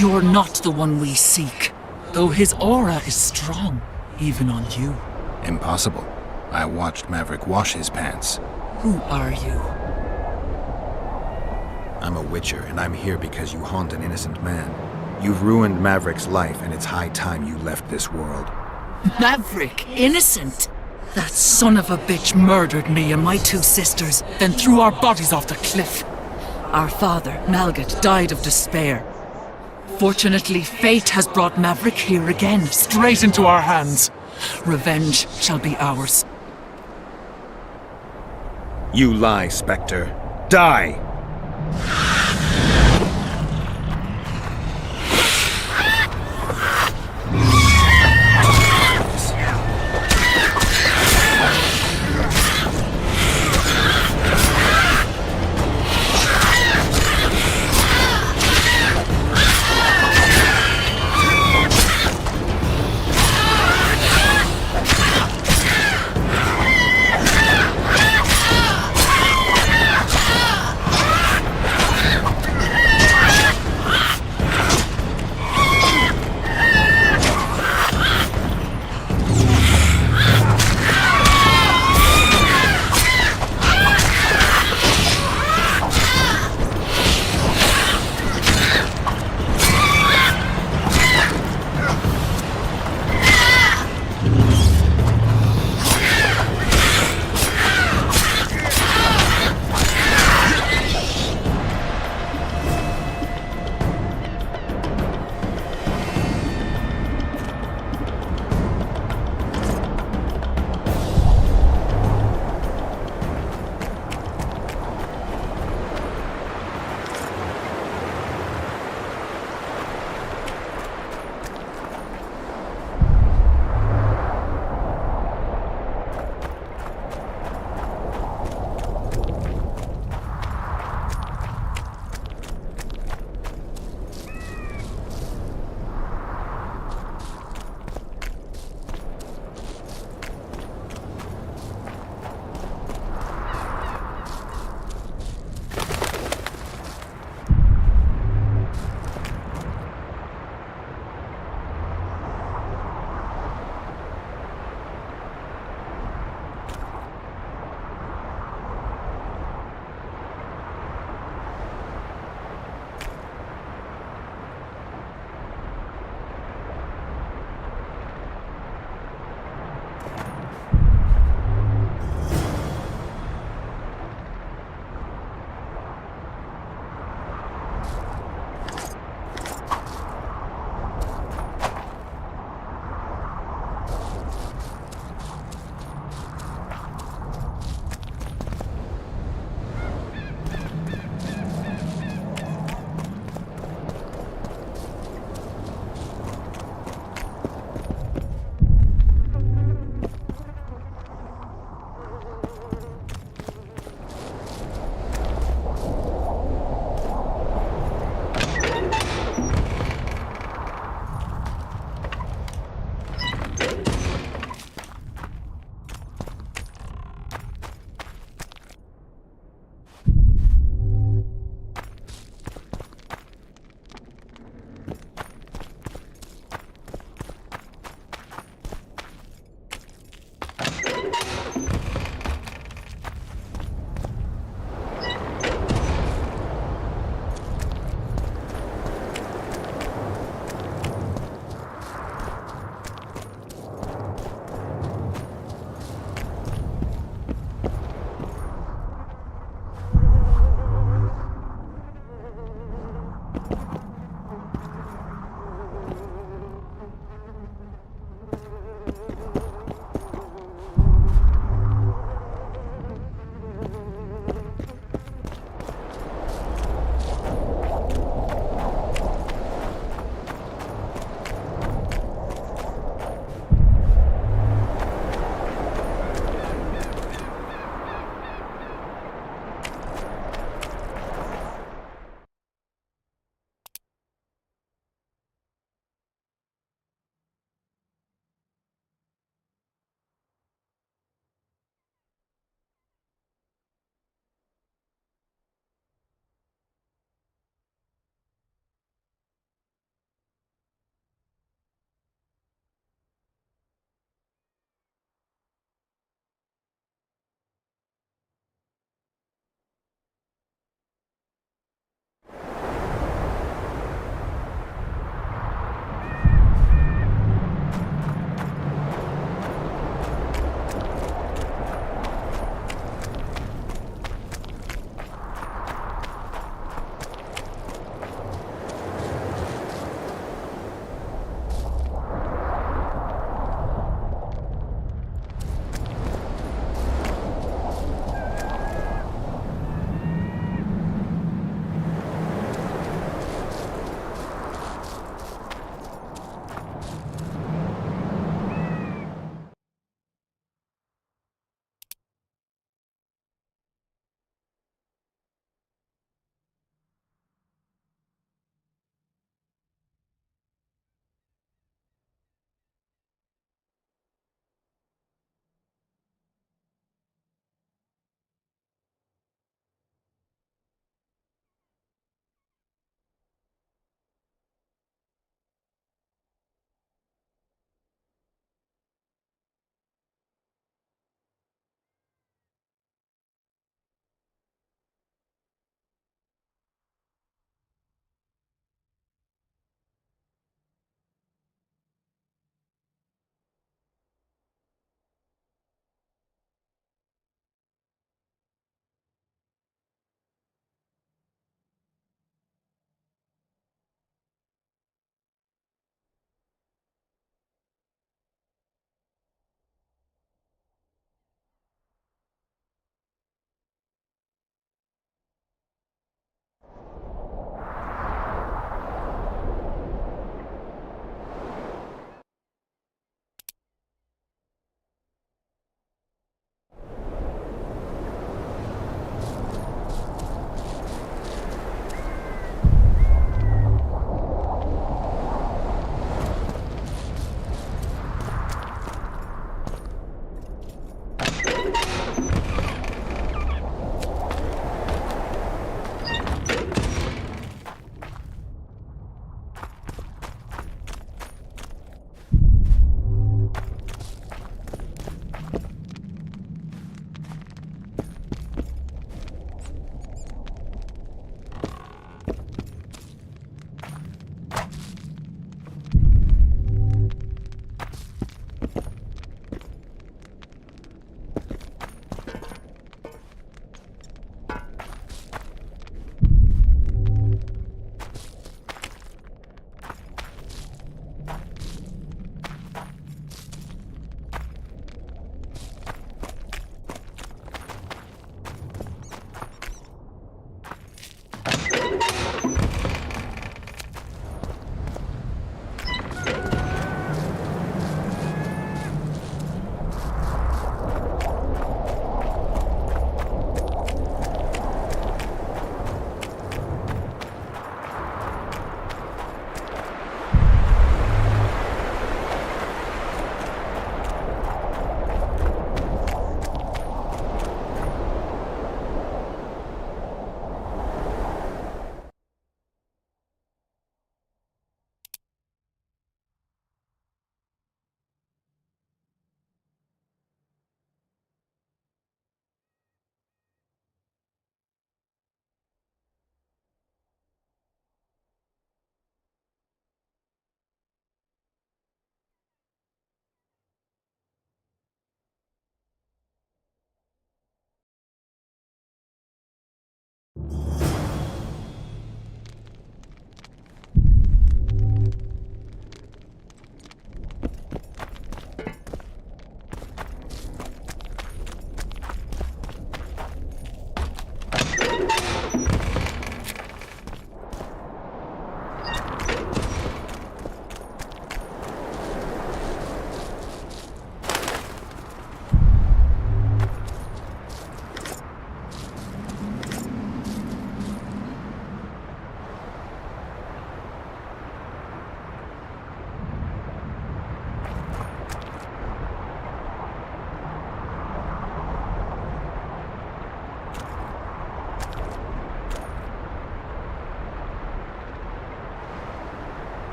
You're not the one we seek, though his aura is strong, even on you. Impossible. I watched Maverick wash his pants. Who are you? I'm a witcher, and I'm here because you haunt an innocent man. You've ruined Maverick's life, and it's high time you left this world. Maverick? Innocent? That son of a bitch murdered me and my two sisters, then threw our bodies off the cliff. Our father, Malgat, died of despair. Fortunately, fate has brought Maverick here again, straight into our hands. Revenge shall be ours. You lie, Spectre. Die!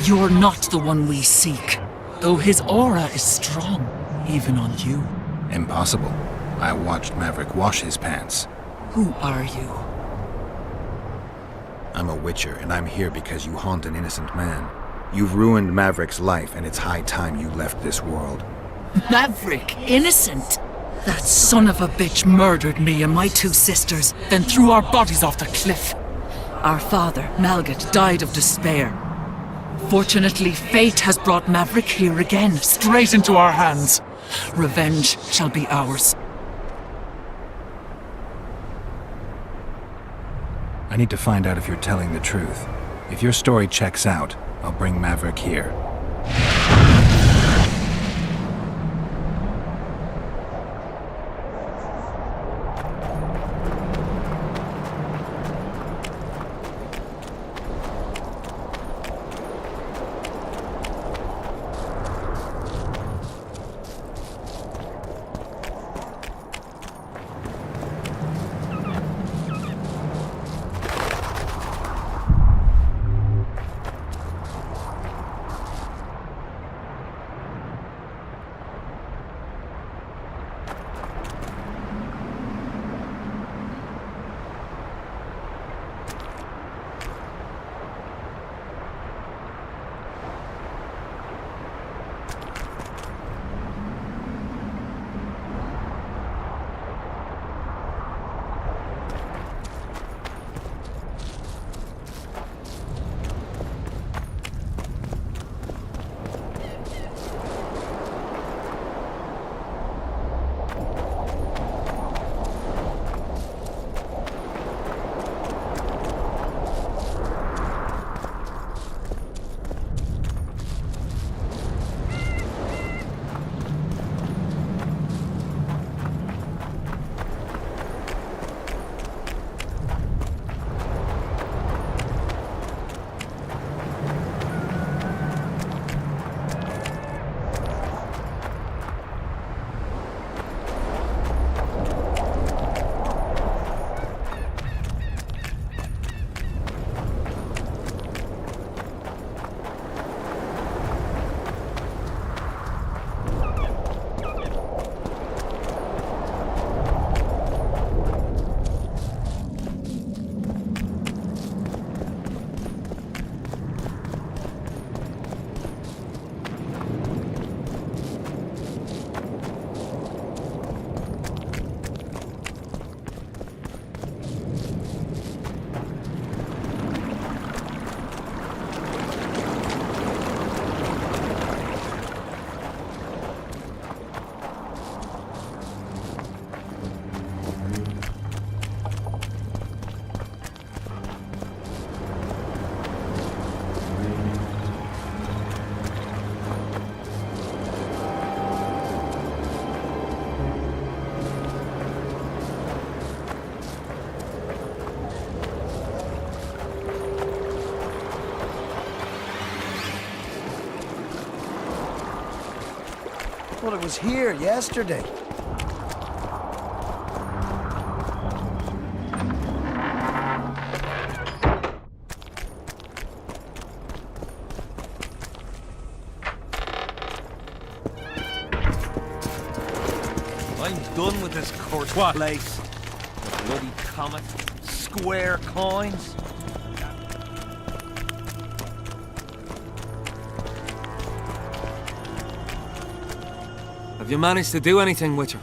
You're not the one we seek, though his aura is strong, even on you. Impossible. I watched Maverick wash his pants. Who are you? I'm a witcher, and I'm here because you haunt an innocent man. You've ruined Maverick's life, and it's high time you left this world. Maverick? Innocent? That son of a bitch murdered me and my two sisters, then threw our bodies off the cliff. Our father, Malgat, died of despair. Fortunately, fate has brought Maverick here again, straight into our hands. Revenge shall be ours. I need to find out if you're telling the truth. If your story checks out, I'll bring Maverick here. Well, it was here yesterday. I'm done with this courtois place. Bloody comet, square coins. Have you managed to do anything with her?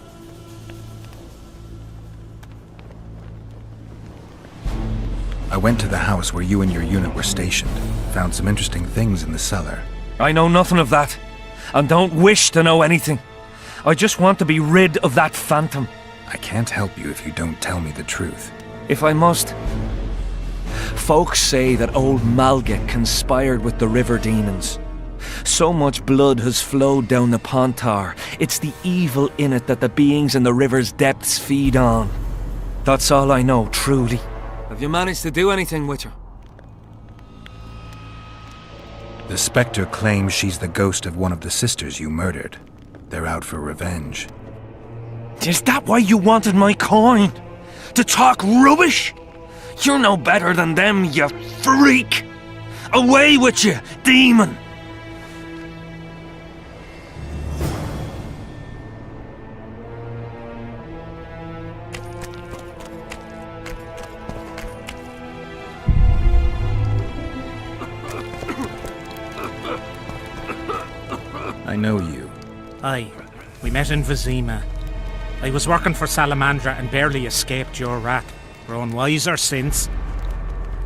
I went to the house where you and your unit were stationed. Found some interesting things in the cellar. I know nothing of that, and don't wish to know anything. I just want to be rid of that phantom. I can't help you if you don't tell me the truth. If I must. Folks say that old Malgat conspired with the river demons. So much blood has flowed down the Pontar. It's the evil in it that the beings in the river's depths feed on. That's all I know, truly. Have you managed to do anything with her? The Spectre claims she's the ghost of one of the sisters you murdered. They're out for revenge. Is that why you wanted my coin? To talk rubbish? You're no better than them, you freak! Away with you, demon! I know you. Aye, we met in Vizima. I was working for Salamandra and barely escaped your wrath. Grown wiser since.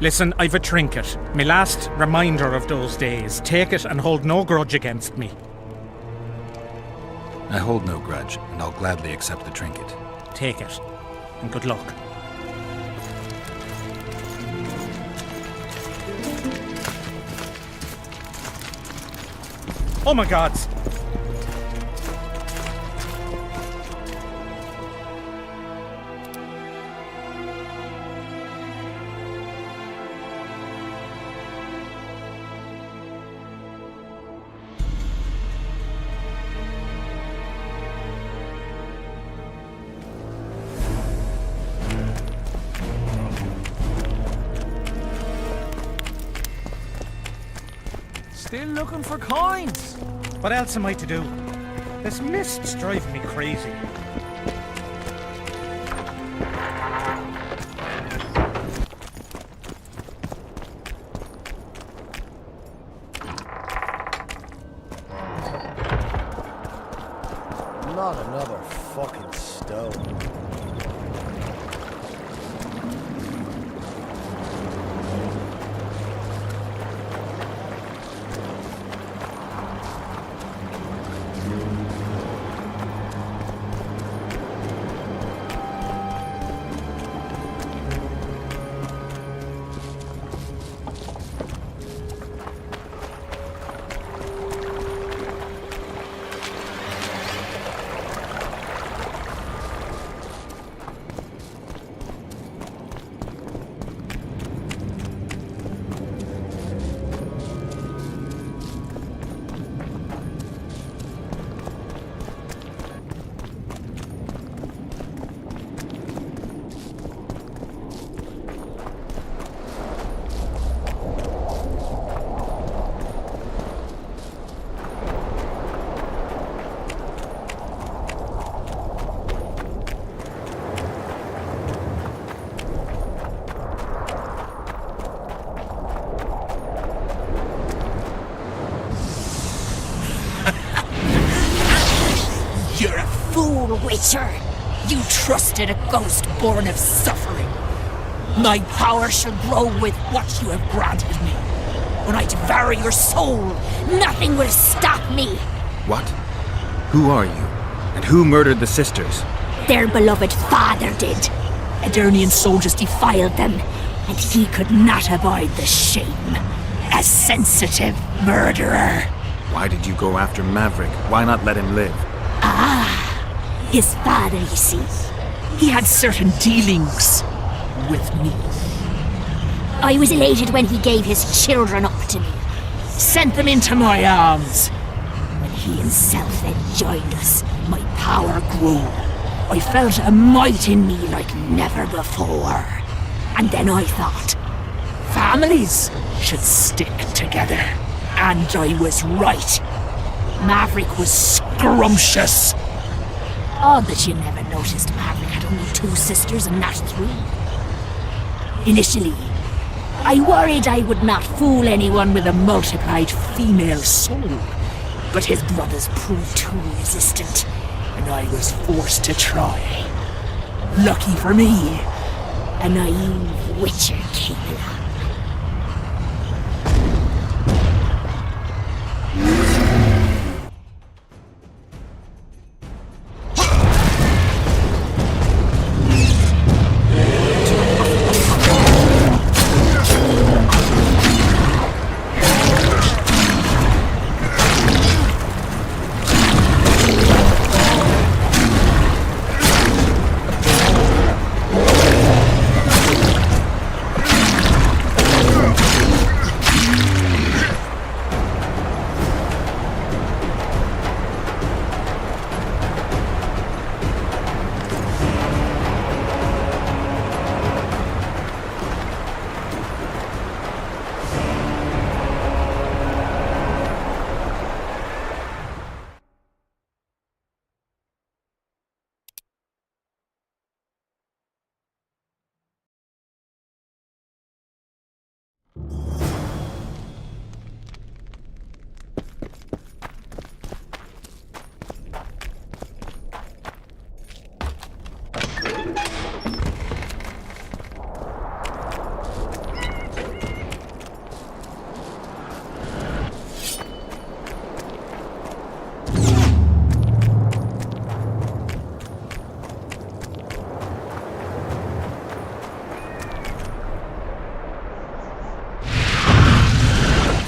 Listen, I've a trinket. My last reminder of those days. Take it and hold no grudge against me. I hold no grudge, and I'll gladly accept the trinket. Take it, and good luck. Oh my gods! Still looking for coins. What else am I to do? This mist's driving me crazy. Not another fucking stone. You're a fool, Witcher! You trusted a ghost born of suffering. My power shall grow with what you have granted me. When I devour your soul, nothing will stop me. What? Who are you? And who murdered the sisters? Their beloved father did. Adernian soldiers defiled them, and he could not abide the shame. A sensitive murderer. Why did you go after Maverick? Why not let him live? His father, you see. He had certain dealings with me. I was elated when he gave his children up to me. Sent them into my arms. When he himself then joined us, My power grew. I felt a might in me like never before. And then I thought, families should stick together. And I was right. Maverick was scrumptious. odd that you never noticed Maverick had only 2 sisters and not 3. Initially, I worried I would not fool anyone with a multiplied female soul. But his brothers proved too resistant, and I was forced to try. Lucky for me, a naive witcher came along.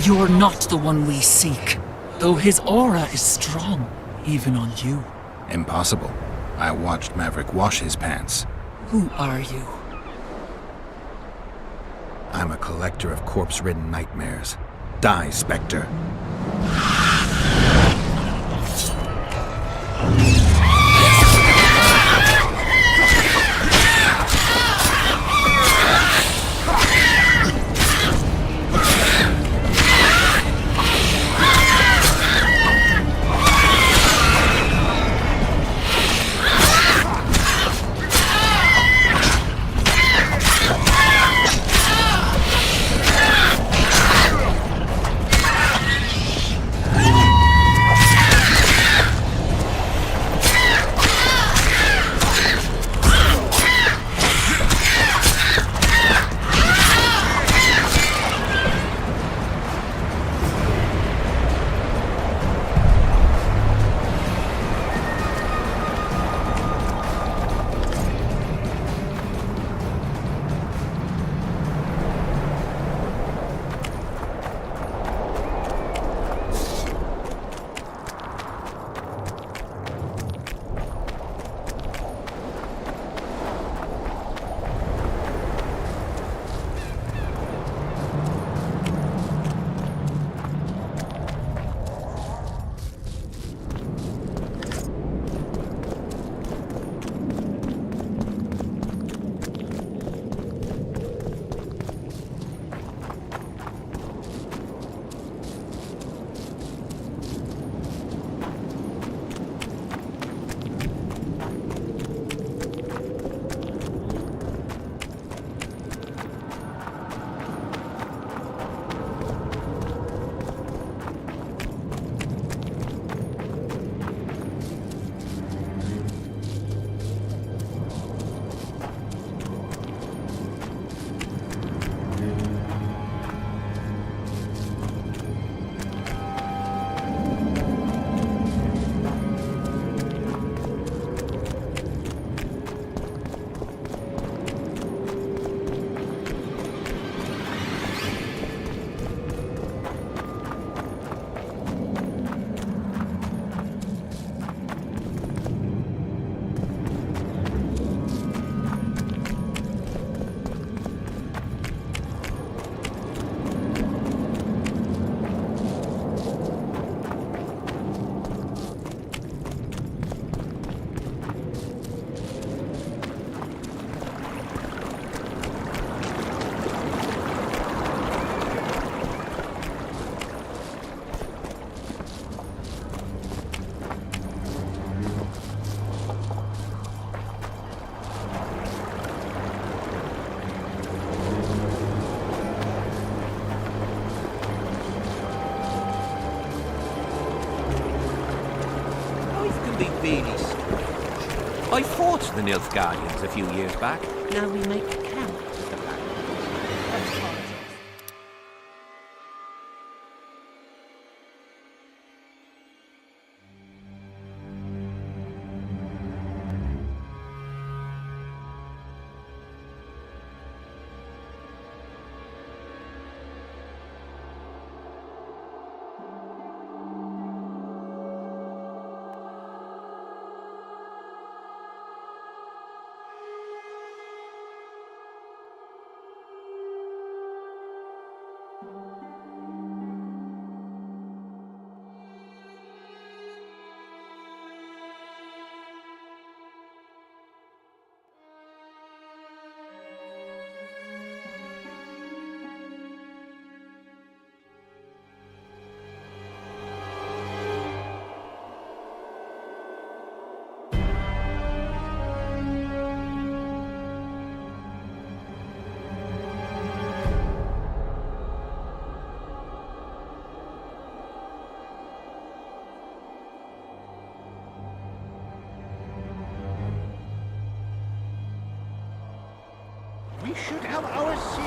You're not the one we seek, though his aura is strong, even on you. Impossible. I watched Maverick wash his pants. Who are you? I'm a collector of corpse-ridden nightmares. Die, Spectre. I fought the Nilfgaardians a few years back. Now we make camp with the Black. We should have our sea.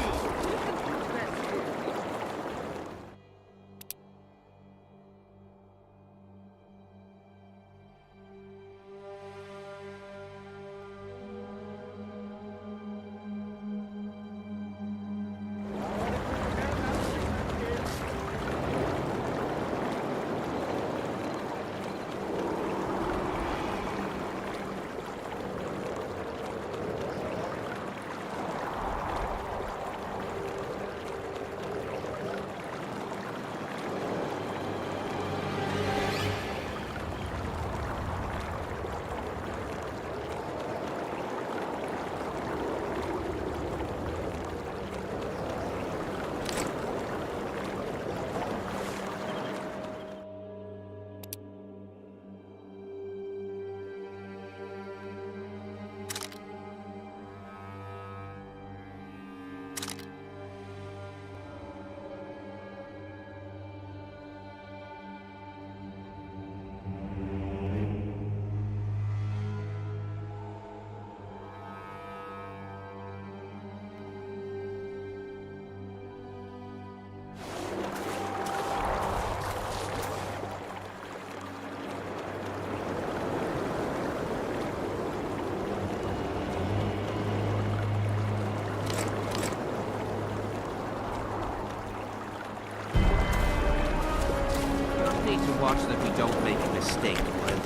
need to watch that we don't make a mistake while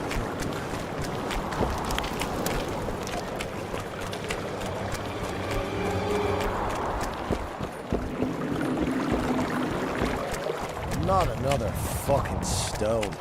Not another fucking stone.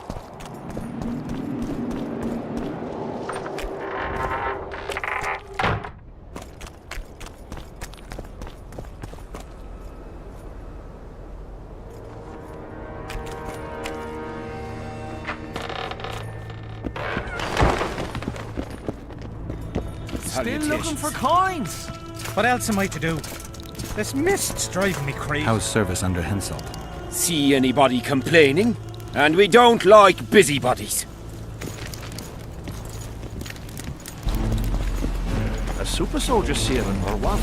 Still looking for coins. What else am I to do? This mist's driving me crazy. How's service under Henselt? See anybody complaining? And we don't like busybodies. A super soldier sailing, or what?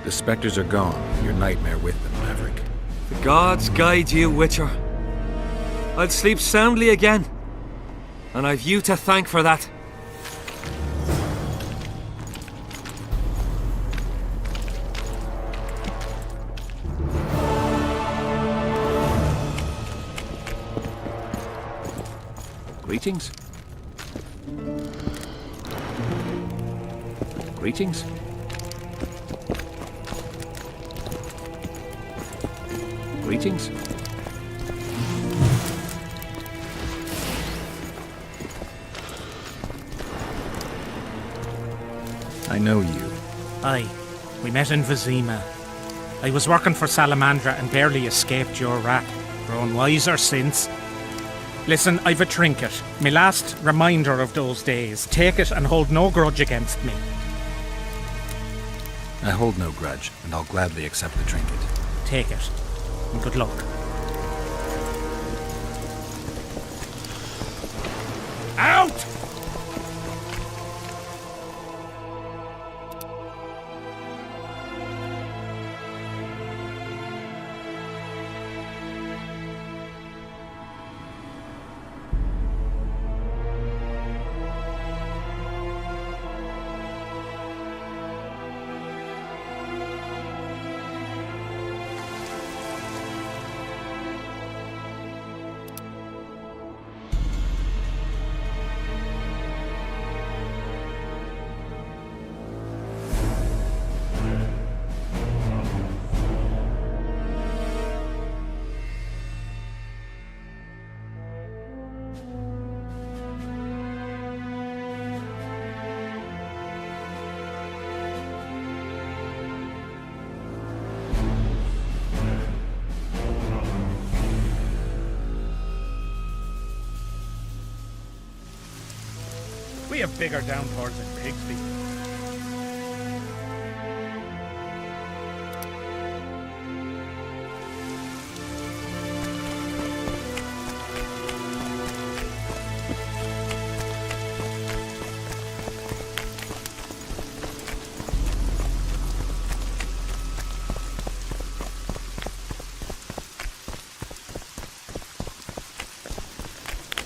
The specters are gone. Your nightmare with them, Maverick. The gods guide you, Witcher. I'll sleep soundly again. And I've you to thank for that. Greetings. Greetings. Greetings. I know you. Aye, we met in Vizima. I was working for Salamandra and barely escaped your wrath. Grown wiser since. Listen, I've a trinket. My last reminder of those days. Take it and hold no grudge against me. I hold no grudge, and I'll gladly accept the trinket. Take it. And good luck. Out! We have bigger downpours than Pigsby.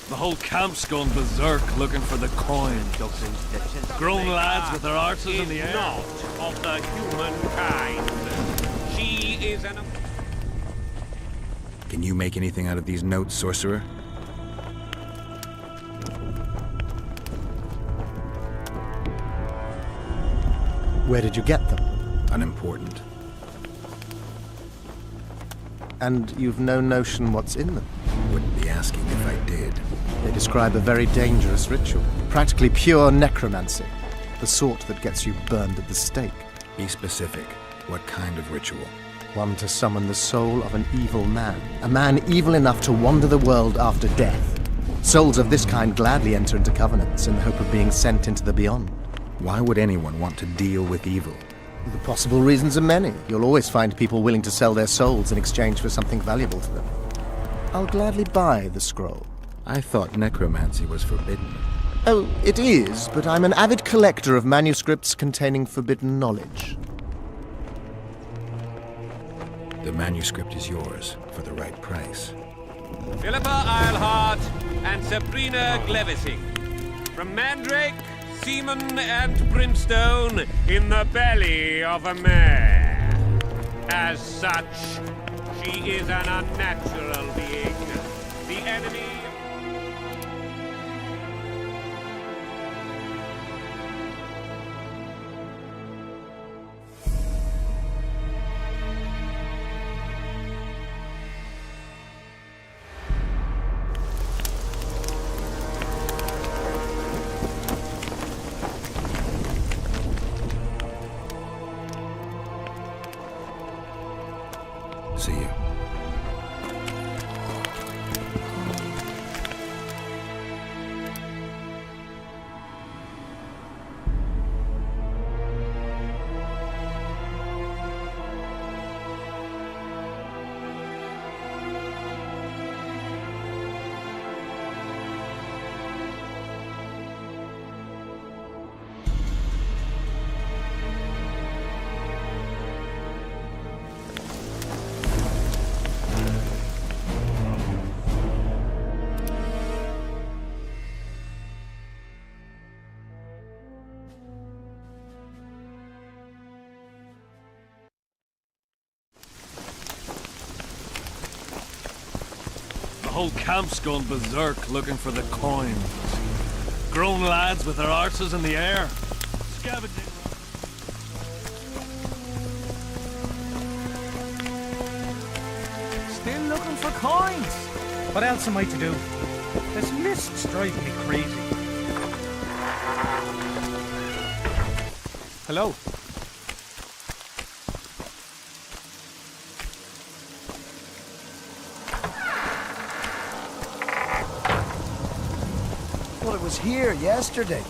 The whole camp's gone berserk looking for the coin. Grown lads with their arses in the air. Not of the humankind. She is an... Can you make anything out of these notes, sorcerer? Where did you get them? Unimportant. And you've no notion what's in them? Wouldn't be asking if I did. They describe a very dangerous ritual. Practically pure necromancy. The sort that gets you burned at the stake. Be specific. What kind of ritual? One to summon the soul of an evil man. A man evil enough to wander the world after death. Souls of this kind gladly enter into covenants in the hope of being sent into the beyond. Why would anyone want to deal with evil? The possible reasons are many. You'll always find people willing to sell their souls in exchange for something valuable to them. I'll gladly buy the scroll. I thought necromancy was forbidden. Oh, it is, but I'm an avid collector of manuscripts containing forbidden knowledge. The manuscript is yours for the right price. Philippa Eilhart and Sabrina Glevising. From Mandrake, semen and brimstone in the belly of a mare. As such, she is an unnatural being. The enemy... See you. The whole camp's gone berserk looking for the coins. Grown lads with their arses in the air. Scavenging. Still looking for coins. What else am I to do? This mist's driving me crazy. Hello. Well, it was here yesterday.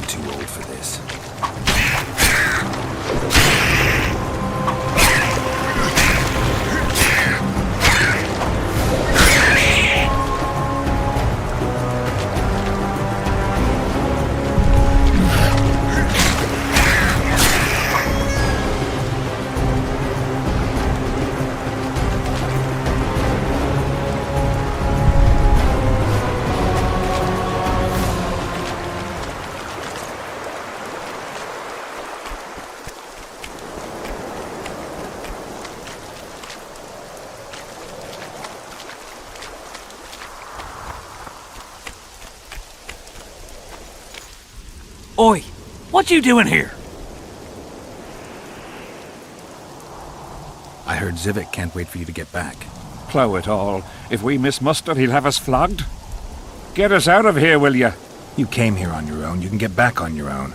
I'm too old for this. Oi, what you doing here? I heard Zivik can't wait for you to get back. Plough it all. If we miss muster, he'll have us flogged. Get us out of here, will ya? You came here on your own. You can get back on your own.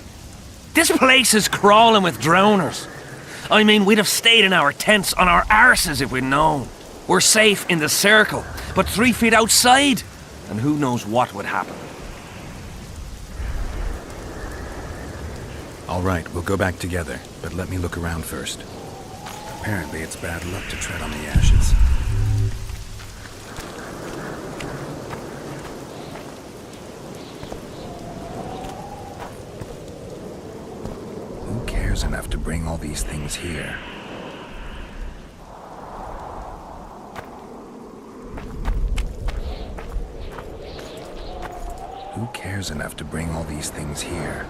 This place is crawling with droners. I mean, we'd have stayed in our tents on our arses if we'd known. We're safe in the circle, but 3 feet outside, and who knows what would happen. All right, we'll go back together, but let me look around first. Apparently, it's bad luck to tread on the ashes. Who cares enough to bring all these things here? Who cares enough to bring all these things here?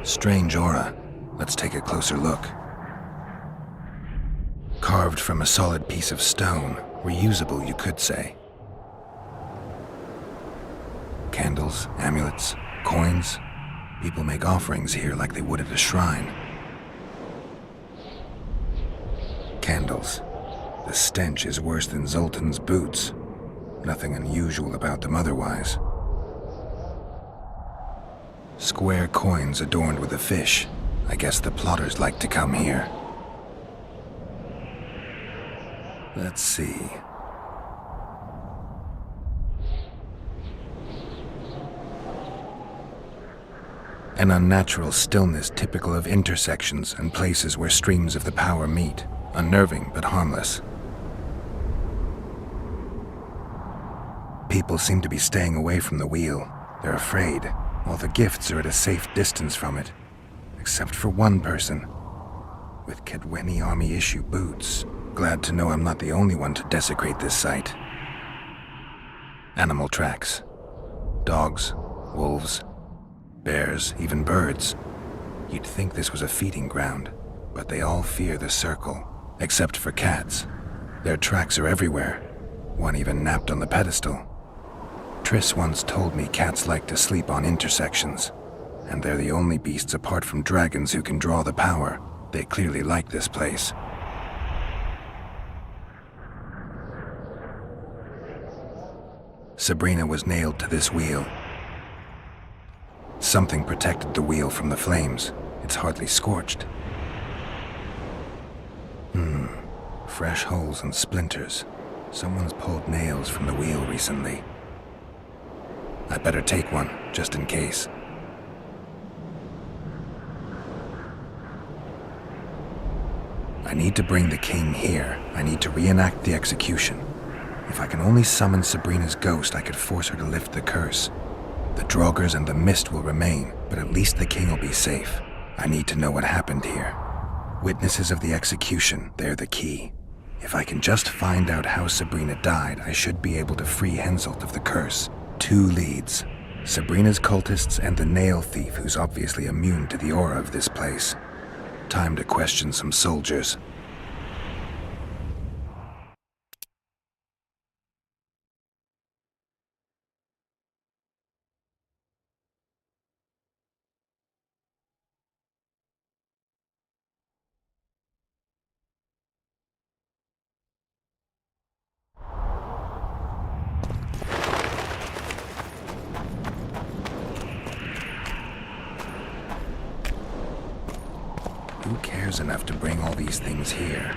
Strange aura. Let's take a closer look. Carved from a solid piece of stone. Reusable, you could say. Candles, amulets, coins. People make offerings here like they would at a shrine. Candles. The stench is worse than Zoltan's boots. Nothing unusual about them otherwise. Square coins adorned with a fish. I guess the plotters like to come here. Let's see. An unnatural stillness typical of intersections and places where streams of the power meet. Unnerving but harmless. People seem to be staying away from the wheel. They're afraid. All the gifts are at a safe distance from it, except for one person, with Kedweni army issue boots. Glad to know I'm not the only one to desecrate this site. Animal tracks. Dogs, wolves, bears, even birds. You'd think this was a feeding ground, but they all fear the circle, except for cats. Their tracks are everywhere. One even napped on the pedestal. Triss once told me cats like to sleep on intersections, and they're the only beasts apart from dragons who can draw the power. They clearly like this place. Sabrina was nailed to this wheel. Something protected the wheel from the flames. It's hardly scorched. Fresh holes and splinters. Someone's pulled nails from the wheel recently. I better take one, just in case. I need to bring the king here. I need to reenact the execution. If I can only summon Sabrina's ghost, I could force her to lift the curse. The Draugrs and the mist will remain, but at least the king will be safe. I need to know what happened here. Witnesses of the execution, they're the key. If I can just find out how Sabrina died, I should be able to free Henselt of the curse. 2 leads. Sabrina's cultists and the nail thief who's obviously immune to the aura of this place. Time to question some soldiers. Who cares enough to bring all these things here?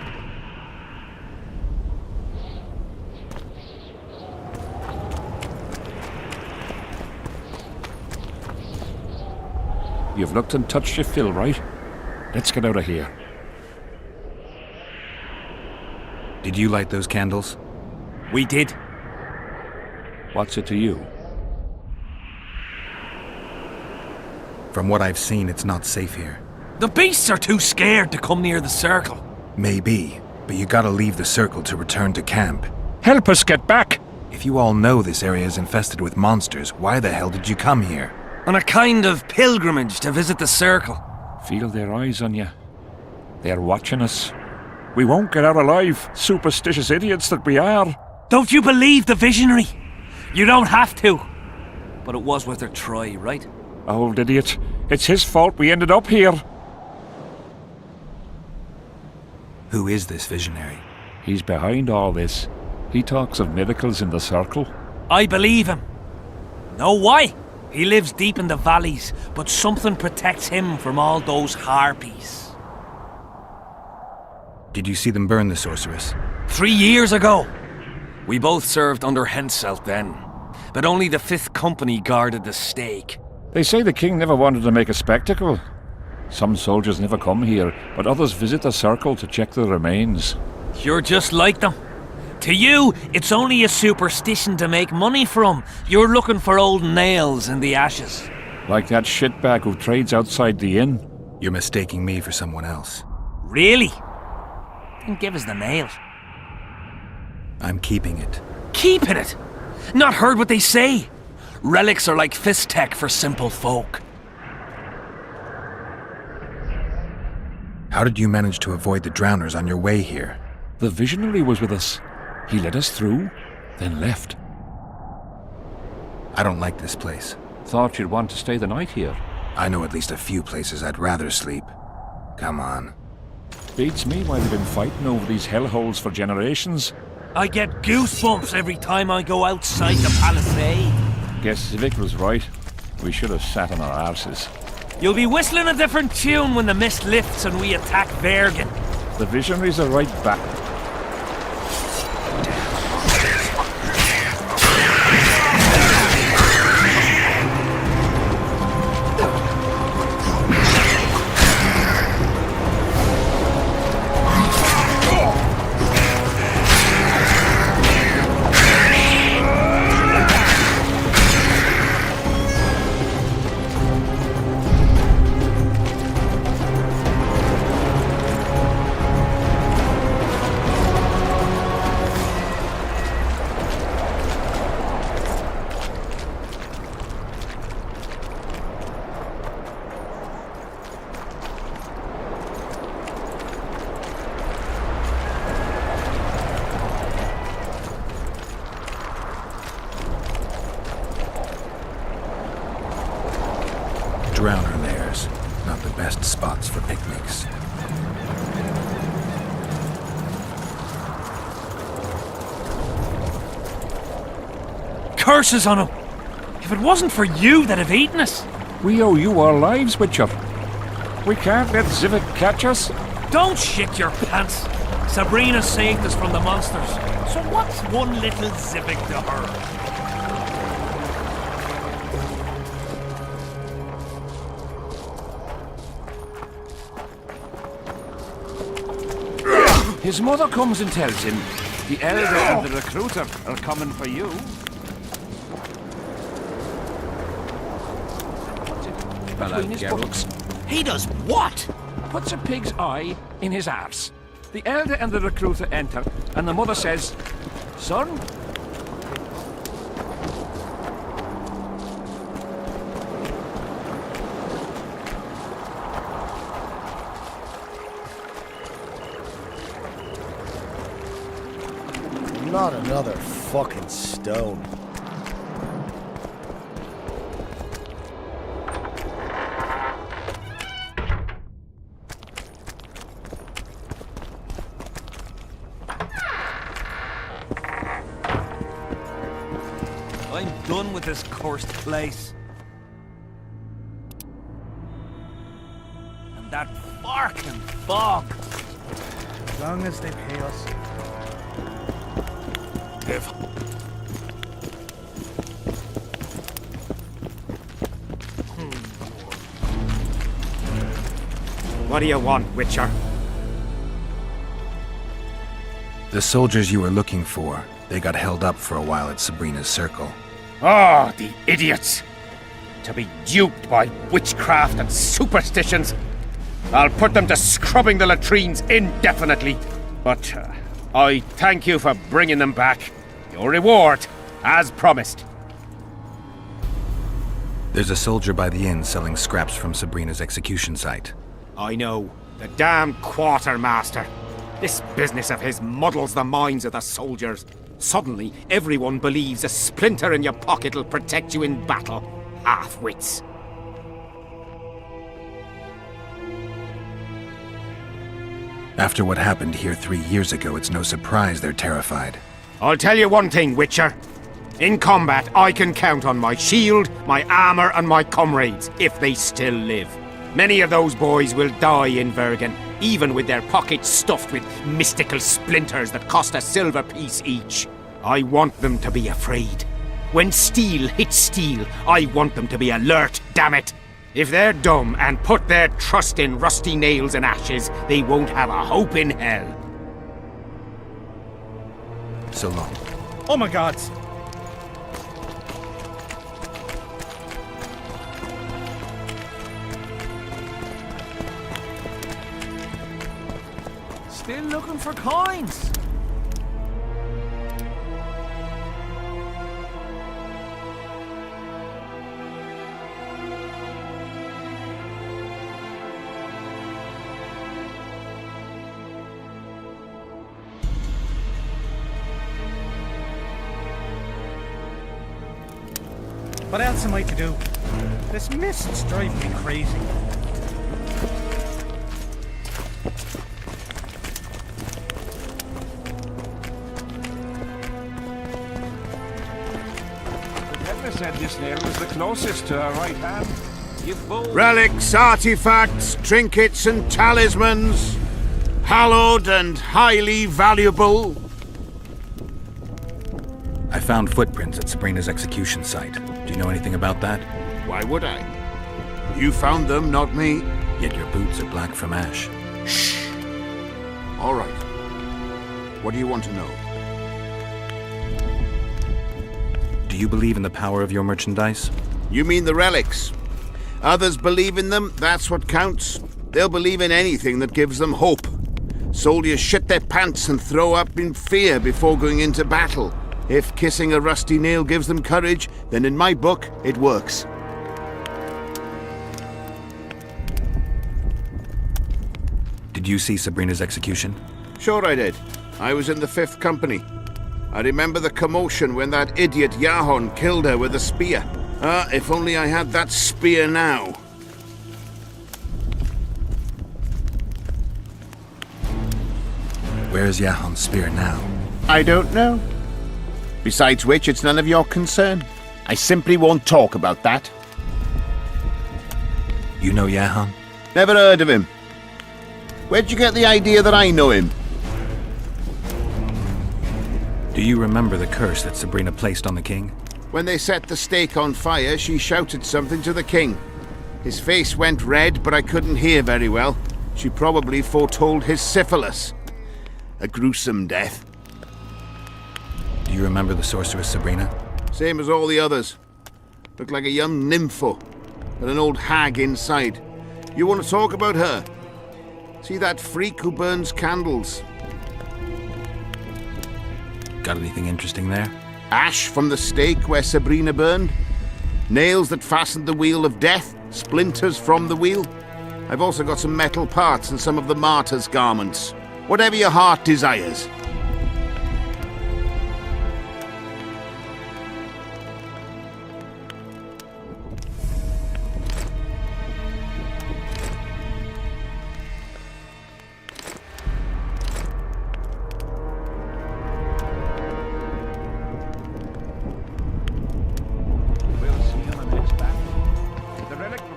You've looked and touched your fill, right? Let's get out of here. Did you light those candles? We did. What's it to you? From what I've seen, it's not safe here. The beasts are too scared to come near the circle. Maybe, but you gotta leave the circle to return to camp. Help us get back! If you all know this area is infested with monsters, why the hell did you come here? On a kind of pilgrimage to visit the circle. Feel their eyes on you. They're watching us. We won't get out alive, superstitious idiots that we are. Don't you believe the visionary? You don't have to. But it was worth a try, right? Old idiot. It's his fault we ended up here. Who is this visionary? He's behind all this. He talks of miracles in the circle. I believe him. Know why? He lives deep in the valleys, but something protects him from all those harpies. Did you see them burn the sorceress? 3 years ago. We both served under Henselt then, but only the 5th Company guarded the stake. They say the king never wanted to make a spectacle. Some soldiers never come here, but others visit the circle to check the remains. You're just like them. To you, it's only a superstition to make money from. You're looking for old nails in the ashes. Like that shitbag who trades outside the inn. You're mistaking me for someone else. Really? Then give us the nail. I'm keeping it. Keeping it? Not heard what they say. Relics are like fist tech for simple folk. How did you manage to avoid the drowners on your way here? The visionary was with us. He led us through, then left. I don't like this place. Thought you'd want to stay the night here. I know at least a few places I'd rather sleep. Come on. Beats me why they've been fighting over these hellholes for generations. I get goosebumps every time I go outside the palisade. Guess Civic was right. We should have sat on our arses. You'll be whistling a different tune when the mist lifts and we attack Bergen. The visionaries are right back. Drowner lairs. Not the best spots for picnics. Curses on him! If it wasn't for you, they'd have eaten us. We owe you our lives, Witcher. We can't let Civic catch us. Don't shit your pants. Sabrina saved us from the monsters. So what's one little Civic to her? His mother comes and tells him the elder and the recruiter are coming for you. Between his buttocks. He does what? Puts a pig's eye in his arse. The elder and the recruiter enter, and the mother says, "Son, Not another fucking stone. I'm done with this cursed place. And that fucking fog. As long as they pay us. What do you want, Witcher? The soldiers you were looking for, they got held up for a while at Sabrina's circle. Oh, the idiots! To be duped by witchcraft and superstitions. I'll put them to scrubbing the latrines indefinitely. But I thank you for bringing them back. Your reward, as promised. There's a soldier by the inn selling scraps from Sabrina's execution site. I know. The damn quartermaster. This business of his muddles the minds of the soldiers. Suddenly, everyone believes a splinter in your pocket'll protect you in battle. Half-wits. After what happened here 3 years ago, it's no surprise they're terrified. I'll tell you one thing, Witcher. In combat, I can count on my shield, my armor, and my comrades, if they still live. Many of those boys will die in Vergen, even with their pockets stuffed with mystical splinters that cost a silver piece each. I want them to be afraid. When steel hits steel, I want them to be alert, damn it! If they're dumb and put their trust in rusty nails and ashes, they won't have a hope in hell. So long. Oh my gods! Still looking for coins. What else am I to do? This mist's driving me crazy. Edna said this nail was the closest to her right hand. Relics, artifacts, trinkets and talismans. Hallowed and highly valuable. I found footprints at Sabrina's execution site. Do you know anything about that? Why would I? You found them, not me. Yet your boots are black from ash. Shh. All right. What do you want to know? Do you believe in the power of your merchandise? You mean the relics? Others believe in them, that's what counts. They'll believe in anything that gives them hope. Soldiers shit their pants and throw up in fear before going into battle. If kissing a rusty nail gives them courage, then in my book, it works. Did you see Sabrina's execution? Sure I did. I was in the 5th Company. I remember the commotion when that idiot Yahon killed her with a spear. If only I had that spear now. Where's Yahon's spear now? I don't know. Besides which, it's none of your concern. I simply won't talk about that. You know Yahon? Never heard of him. Where'd you get the idea that I know him? Do you remember the curse that Sabrina placed on the king? When they set the stake on fire, she shouted something to the king. His face went red, but I couldn't hear very well. She probably foretold his syphilis. A gruesome death. Do you remember the sorceress Sabrina? Same as all the others. Looked like a young nympho, with an old hag inside. You want to talk about her? See that freak who burns candles? Got anything interesting there? Ash from the stake where Sabrina burned. Nails that fastened the wheel of death. Splinters from the wheel. I've also got some metal parts and some of the martyr's garments. Whatever your heart desires.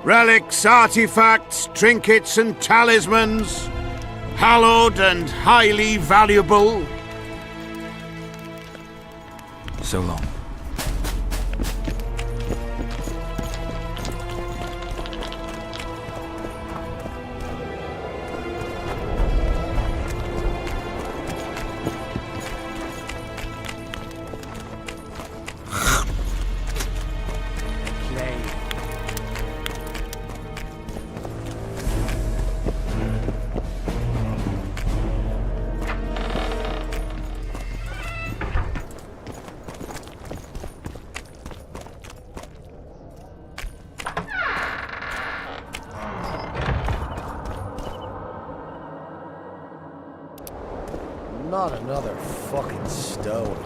Relics, artifacts, trinkets and talismans. Hallowed and highly valuable. So long. Not another fucking stone.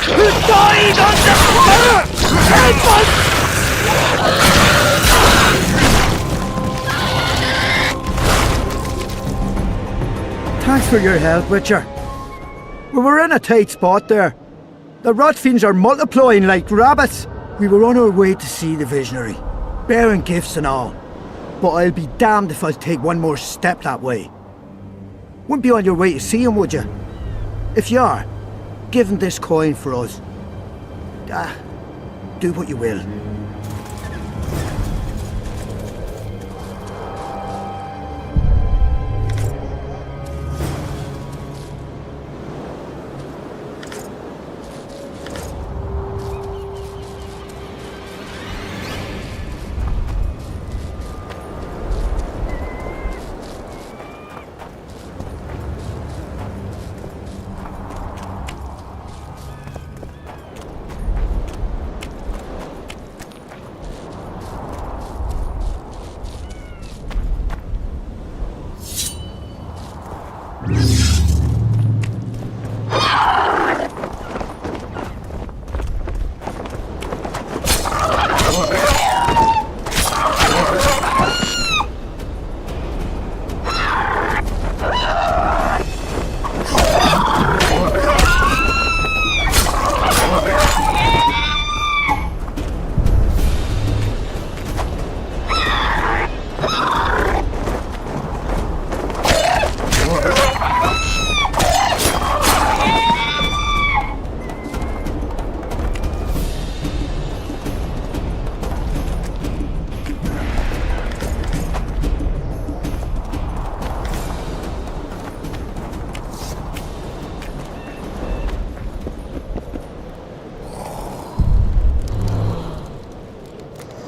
Who died under fire! Help us! Thanks for your help, Witcher. We were in a tight spot there. The rot fiends are multiplying like rabbits. We were on our way to see the visionary, bearing gifts and all. But I'll be damned if I'll take one more step that way. Wouldn't be on your way to see him, would you? If you are, give him this coin for us. Do what you will.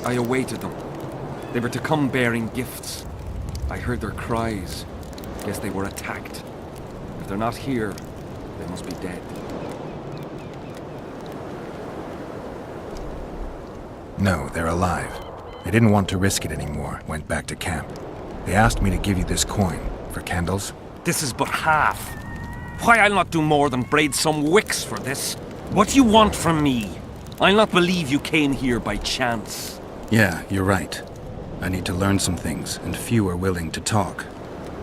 I awaited them. They were to come bearing gifts. I heard their cries. Guess they were attacked. If they're not here, they must be dead. No, they're alive. They didn't want to risk it anymore, went back to camp. They asked me to give you this coin for candles. This is but half. Why, I'll not do more than braid some wicks for this. What do you want from me? I'll not believe you came here by chance. Yeah, you're right. I need to learn some things, and few are willing to talk.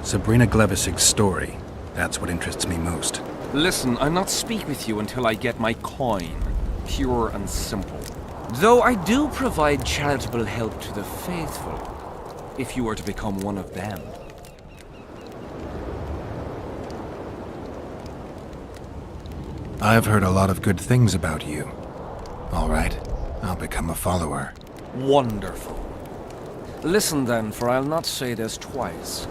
Sabrina Glevisig's story, that's what interests me most. Listen, I'll not speak with you until I get my coin. Pure and simple. Though I do provide charitable help to the faithful, if you were to become one of them. I've heard a lot of good things about you. All right, I'll become a follower. Wonderful. Listen then, for I'll not say this twice.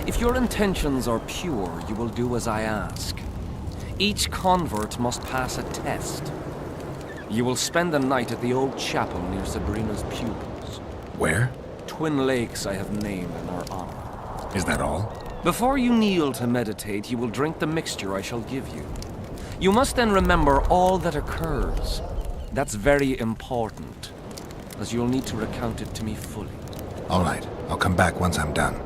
If your intentions are pure, you will do as I ask. Each convert must pass a test. You will spend the night at the old chapel near Sabrina's pupils. Where? Twin lakes I have named in our honor. Is that all? Before you kneel to meditate, you will drink the mixture I shall give you. You must then remember all that occurs. That's very important, as you'll need to recount it to me fully. All right, I'll come back once I'm done.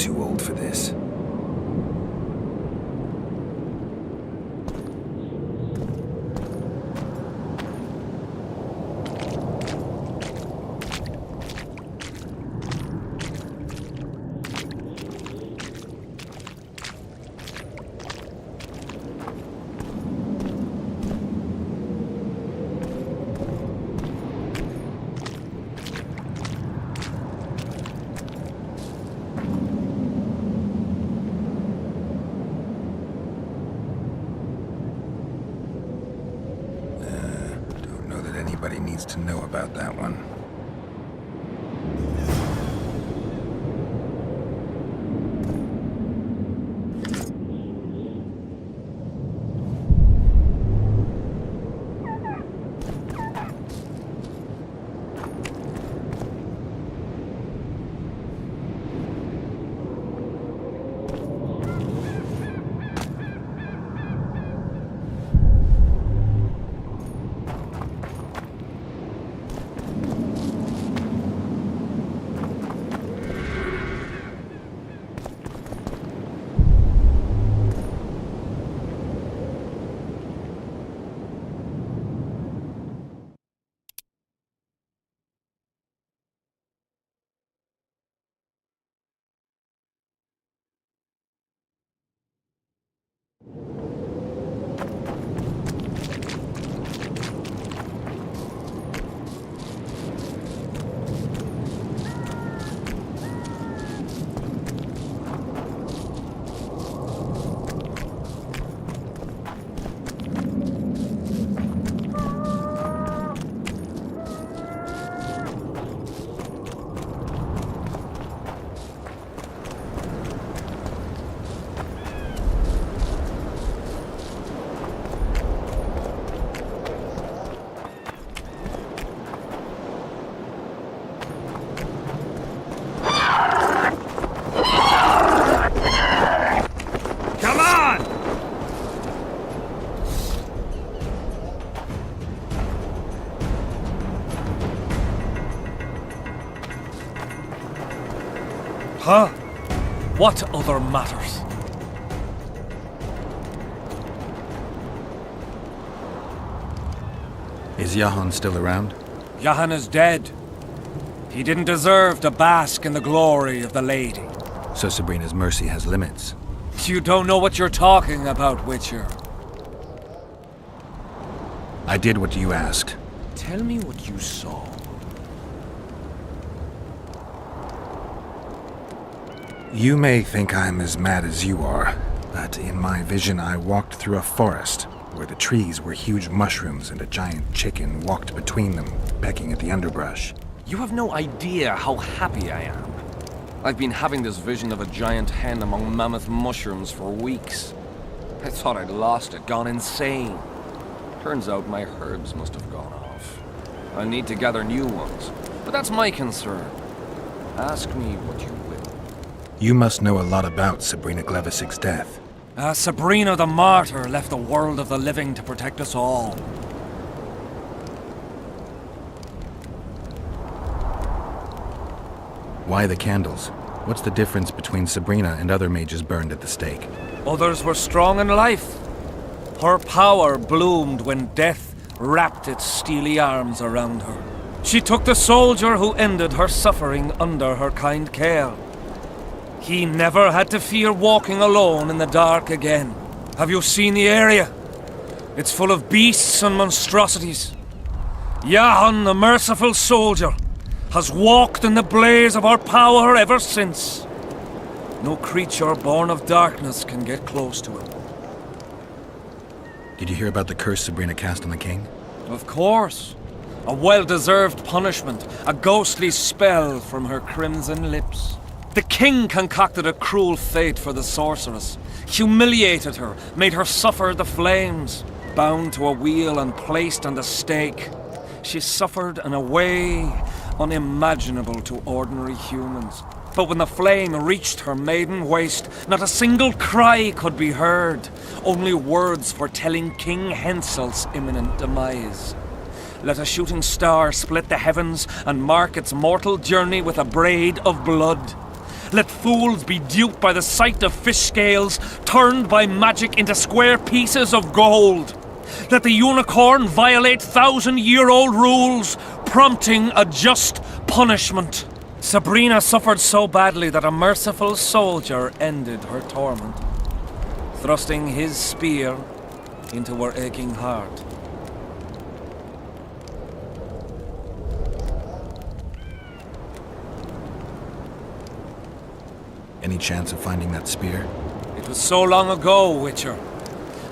too old for this. Anybody needs to know about that one. Huh? What other matters? Is Jahan still around? Jahan is dead. He didn't deserve to bask in the glory of the lady. So Sabrina's mercy has limits. You don't know what you're talking about, Witcher. I did what you asked. Tell me what you saw. You may think I'm as mad as you are, but in my vision I walked through a forest where the trees were huge mushrooms and a giant chicken walked between them, pecking at the underbrush. You have no idea how happy I am. I've been having this vision of a giant hen among mammoth mushrooms for weeks. I thought I'd lost it, gone insane. Turns out my herbs must have gone off. I'll need to gather new ones, but that's my concern. Ask me what you will. You must know a lot about Sabrina Glevisig's death. Sabrina the Martyr left the world of the living to protect us all. Why the candles? What's the difference between Sabrina and other mages burned at the stake? Others were strong in life. Her power bloomed when death wrapped its steely arms around her. She took the soldier who ended her suffering under her kind care. He never had to fear walking alone in the dark again. Have you seen the area? It's full of beasts and monstrosities. Jahan, the merciful soldier, has walked in the blaze of our power ever since. No creature born of darkness can get close to him. Did you hear about the curse Sabrina cast on the king? Of course. A well-deserved punishment, a ghostly spell from her crimson lips. The king concocted a cruel fate for the sorceress, humiliated her, made her suffer the flames. Bound to a wheel and placed on the stake, she suffered in a way unimaginable to ordinary humans. But when the flame reached her maiden waist, not a single cry could be heard, only words foretelling King Hensel's imminent demise. Let a shooting star split the heavens and mark its mortal journey with a braid of blood. Let fools be duped by the sight of fish scales, turned by magic into square pieces of gold. Let the unicorn violate 1,000-year-old rules, prompting a just punishment. Sabrina suffered so badly that a merciful soldier ended her torment, thrusting his spear into her aching heart. Any chance of finding that spear? It was so long ago, Witcher.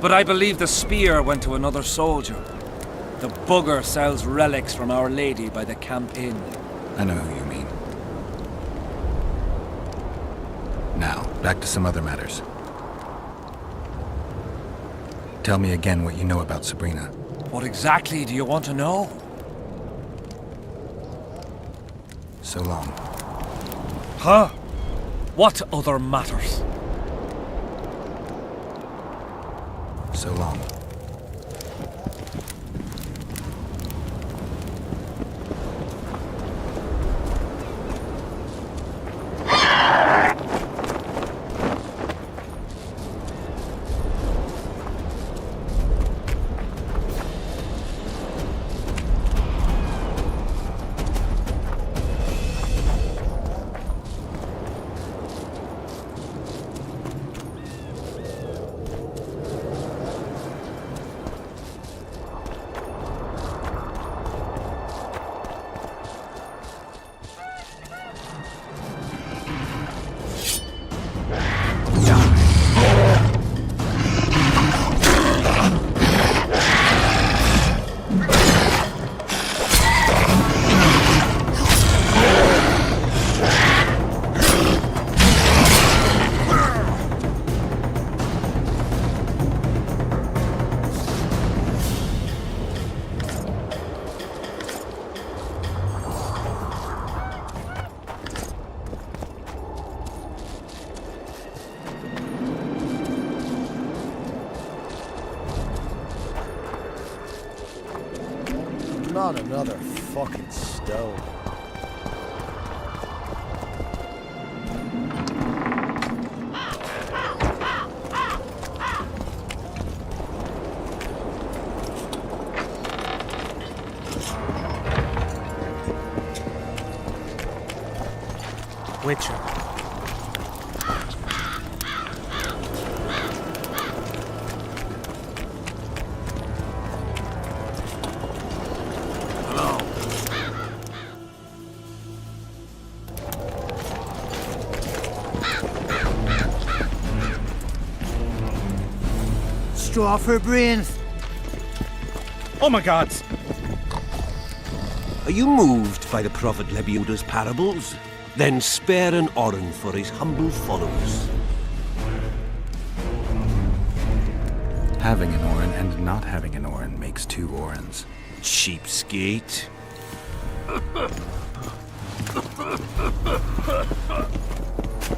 But I believe the spear went to another soldier. The bugger sells relics from Our Lady by the Camp Inn. I know who you mean. Now, back to some other matters. Tell me again what you know about Sabrina. What exactly do you want to know? So long. Huh? What other matters? So long. Not another fucking stone. Witcher. Straw for brains. Oh my gods! Are you moved by the Prophet Lebiuda's parables? Then spare an oren for his humble followers. Having an oren and not having an oren makes two orens. Cheapskate.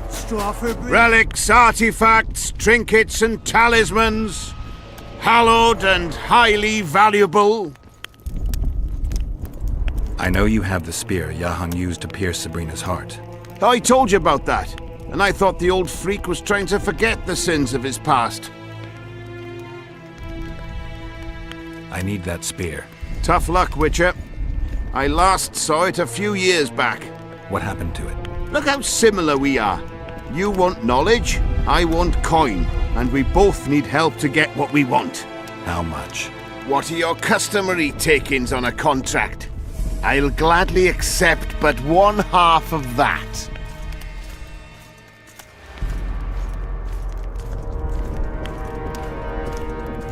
Straw for brains. Relics, artifacts, trinkets and talismans. Hallowed and highly valuable. I know you have the spear Yahan used to pierce Sabrina's heart. I told you about that, and I thought the old freak was trying to forget the sins of his past. I need that spear. Tough luck, Witcher. I last saw it a few years back. What happened to it? Look how similar we are. You want knowledge, I want coin, and we both need help to get what we want. How much? What are your customary takings on a contract? I'll gladly accept but one half of that.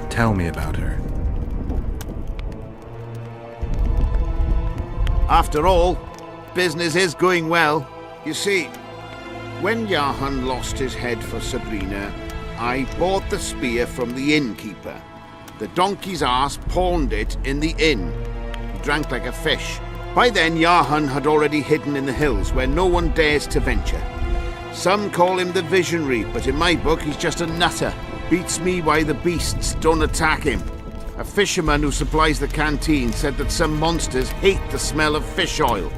Tell me about her. After all, business is going well. You see, when Yahan lost his head for Sabrina, I bought the spear from the innkeeper. The donkey's ass pawned it in the inn. He drank like a fish. By then, Yahan had already hidden in the hills where no one dares to venture. Some call him the Visionary, but in my book he's just a nutter. Beats me why the beasts don't attack him. A fisherman who supplies the canteen said that some monsters hate the smell of fish oil.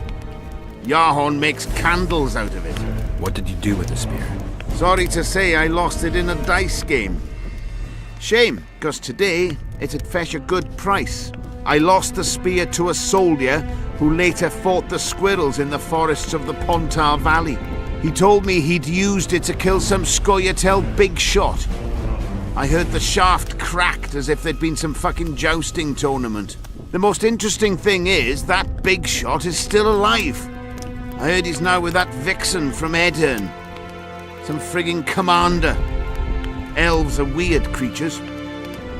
Yahan makes candles out of it. What did you do with the spear? Sorry to say I lost it in a dice game. Shame, because today it'd fetch a good price. I lost the spear to a soldier who later fought the squirrels in the forests of the Pontar Valley. He told me he'd used it to kill some Scoia'tael big shot. I heard the shaft cracked as if there'd been some fucking jousting tournament. The most interesting thing is that big shot is still alive. I heard he's now with that vixen from Edirn. Some frigging commander. Elves are weird creatures.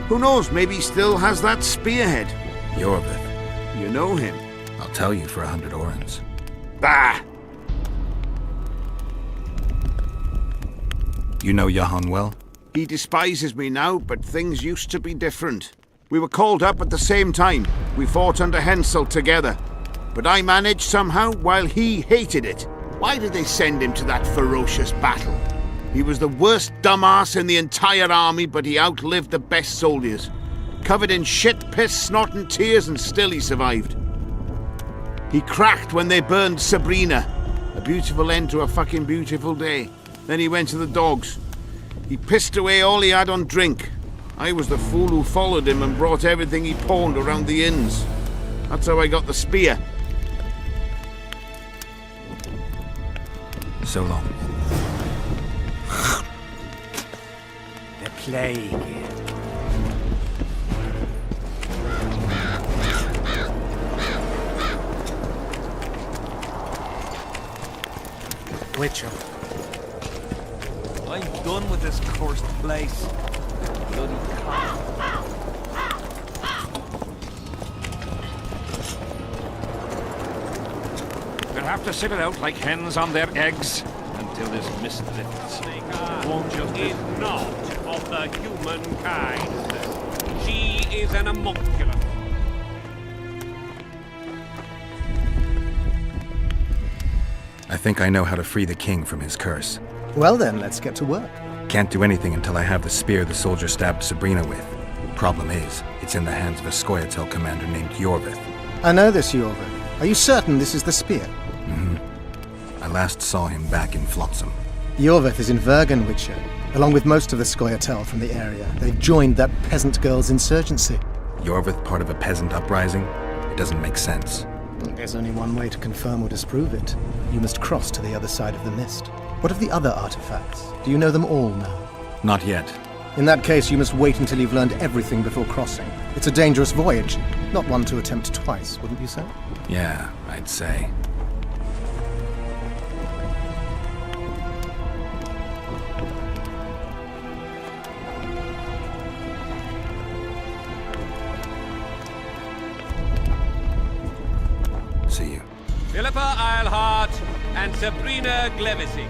Who knows, maybe he still has that spearhead. Yorvith. You know him? I'll tell you for 100 orens. Bah! You know Jahan well? He despises me now, but things used to be different. We were called up at the same time. We fought under Henselt together. But I managed somehow while he hated it. Why did they send him to that ferocious battle? He was the worst dumbass in the entire army, but he outlived the best soldiers. Covered in shit, piss, snot and tears, and still he survived. He cracked when they burned Sabrina. A beautiful end to a fucking beautiful day. Then he went to the dogs. He pissed away all he had on drink. I was the fool who followed him and brought everything he pawned around the inns. That's how I got the spear. So long. The plague. Witcher. I'm done with this cursed place. Bloody cock. We'll have to sit it out like hens on their eggs until this mist lifts. Won't you? Is not of the human kind. She is an homunculus. I think I know how to free the king from his curse. Well then, let's get to work. Can't do anything until I have the spear the soldier stabbed Sabrina with. Problem is, it's in the hands of a Scoia'tael commander named Yorvith. I know this, Yorvith. Are you certain this is the spear? I last saw him back in Flotsam. Yorvith is in Vergen, Witcher, along with most of the Scoia'tael from the area. They've joined that peasant girl's insurgency. Yorvith part of a peasant uprising? It doesn't make sense. There's only one way to confirm or disprove it. You must cross to the other side of the mist. What of the other artifacts? Do you know them all now? Not yet. In that case, you must wait until you've learned everything before crossing. It's a dangerous voyage, not one to attempt twice, wouldn't you say? Yeah, I'd say. See you. Philippa Eilhart and Sabrina Glevising.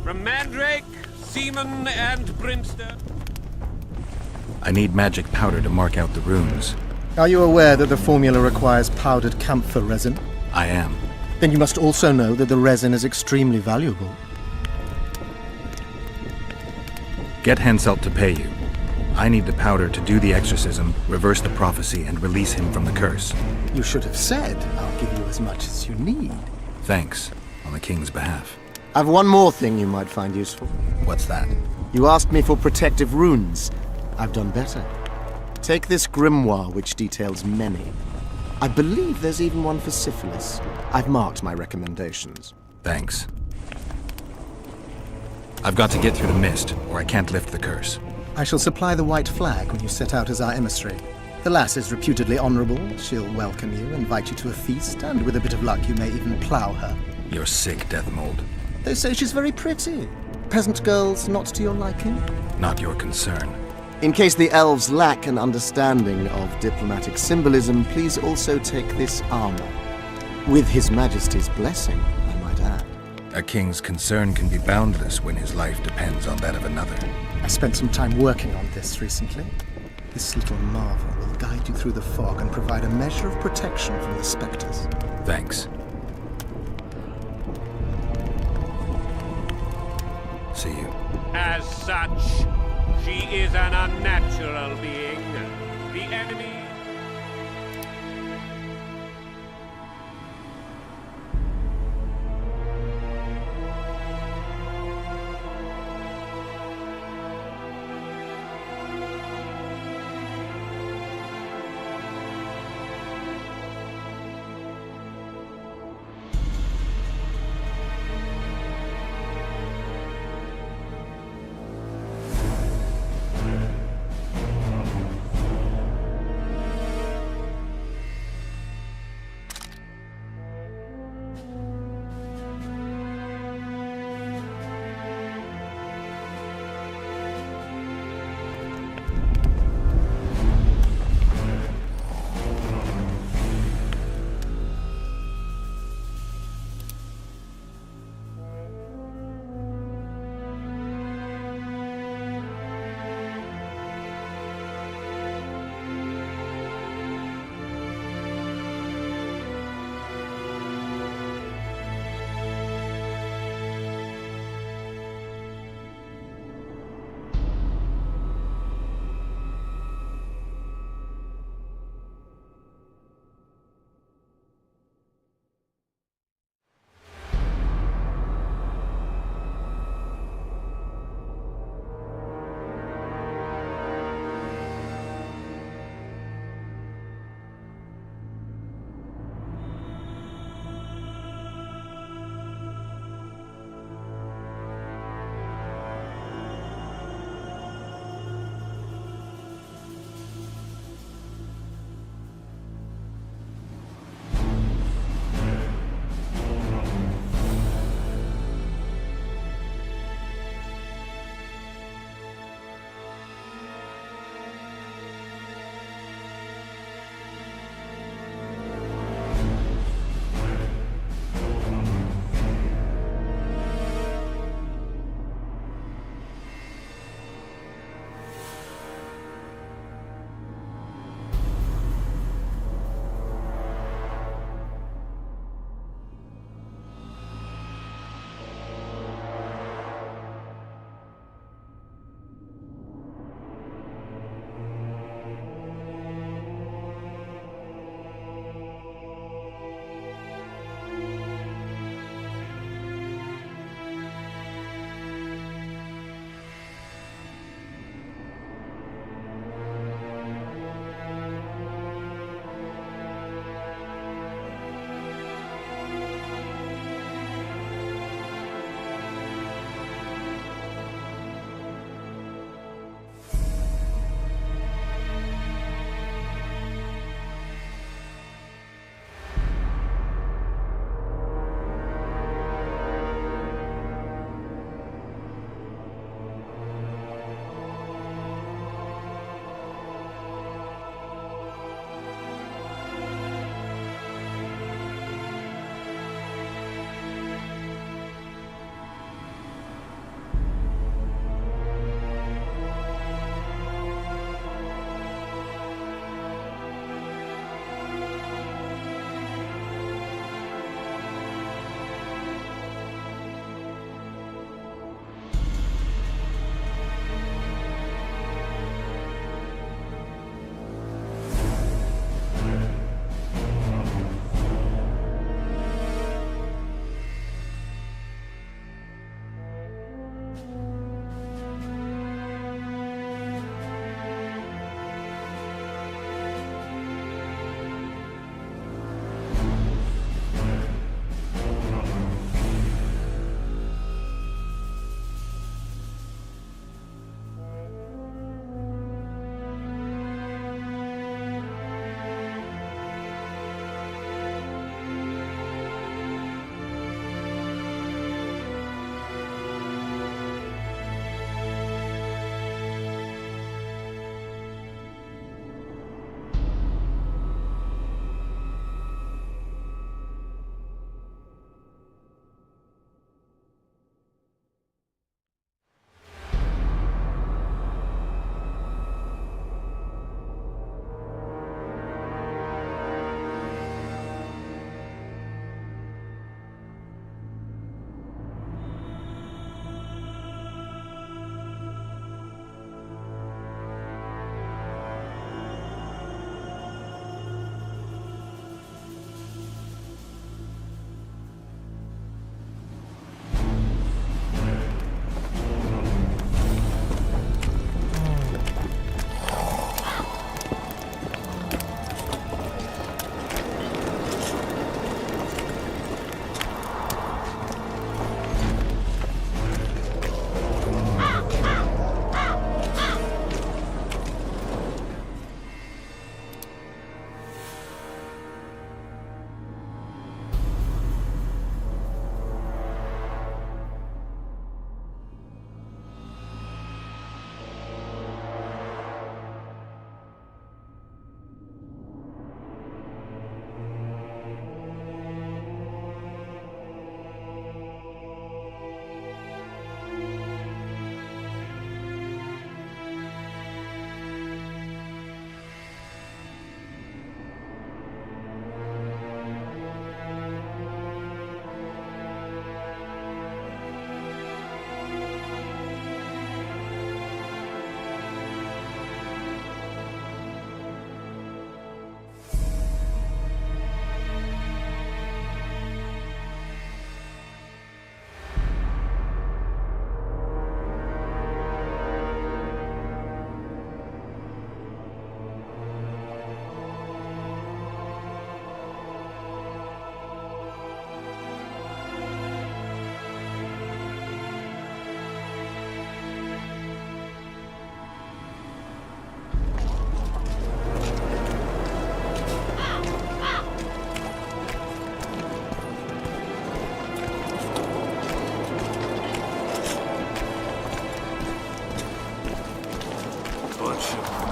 From Mandrake, Seaman, and Brimster. I need magic powder to mark out the runes. Are you aware that the formula requires powdered camphor resin? I am. Then you must also know that the resin is extremely valuable. Get Henselt to pay you. I need the powder to do the exorcism, reverse the prophecy, and release him from the curse. You should have said, I'll give you as much as you need. Thanks, on the king's behalf. I've one more thing you might find useful. What's that? You asked me for protective runes. I've done better. Take this grimoire, which details many. I believe there's even one for syphilis. I've marked my recommendations. Thanks. I've got to get through the mist, or I can't lift the curse. I shall supply the white flag when you set out as our emissary. The lass is reputedly honorable. She'll welcome you, invite you to a feast, and with a bit of luck you may even plough her. You're sick, Death Mold. They say she's very pretty. Peasant girls not to your liking? Not your concern. In case the elves lack an understanding of diplomatic symbolism, please also take this armor. With His Majesty's blessing, I might add. A king's concern can be boundless when his life depends on that of another. I spent some time working on this recently. This little marvel will guide you through the fog and provide a measure of protection from the spectres. Thanks. See you. As such, she is an unnatural being. The enemy...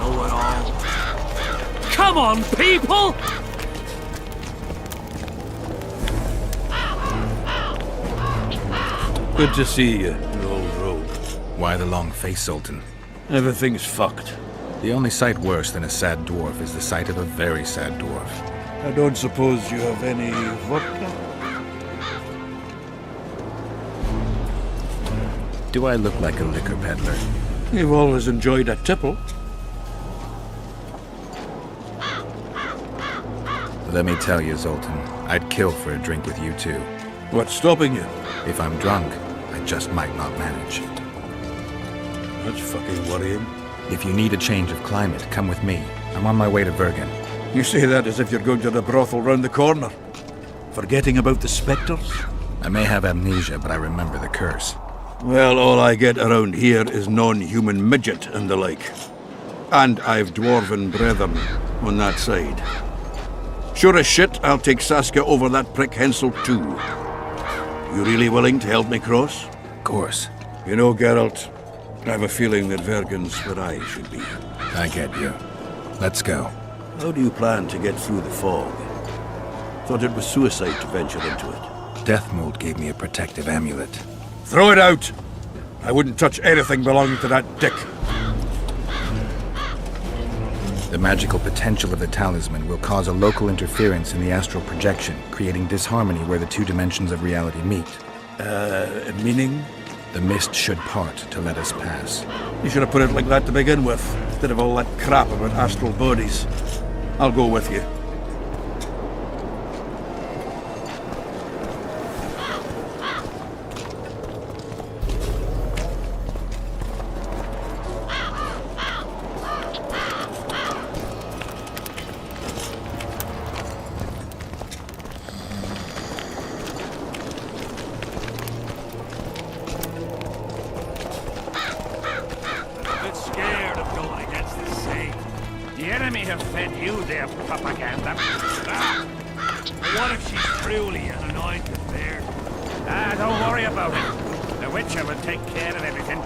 know it all. Come on, people! Good to see you, old rogue. Why the long face, Sultan? Everything's fucked. The only sight worse than a sad dwarf is the sight of a very sad dwarf. I don't suppose you have any vodka? Do I look like a liquor peddler? You've always enjoyed a tipple. Let me tell you, Zoltan, I'd kill for a drink with you too. What's stopping you? If I'm drunk, I just might not manage. That's fucking worrying. If you need a change of climate, come with me. I'm on my way to Vergen. You say that as if you're going to the brothel round the corner. Forgetting about the spectres? I may have amnesia, but I remember the curse. Well, all I get around here is non-human midget and the like. And I've dwarven brethren on that side. Sure as shit, I'll take Saskia over that prick Hensel too. You really willing to help me cross? Of course. You know, Geralt, I have a feeling that Vergen's where I should be. I get you. Let's go. How do you plan to get through the fog? Thought it was suicide to venture into it. Deathmold gave me a protective amulet. Throw it out! I wouldn't touch anything belonging to that dick. The magical potential of the talisman will cause a local interference in the astral projection, creating disharmony where the two dimensions of reality meet. Meaning? The mist should part to let us pass. You should have put it like that to begin with, instead of all that crap about astral bodies. I'll go with you. What if she's truly an anointed there? Don't worry about it. The Witcher will take care of everything.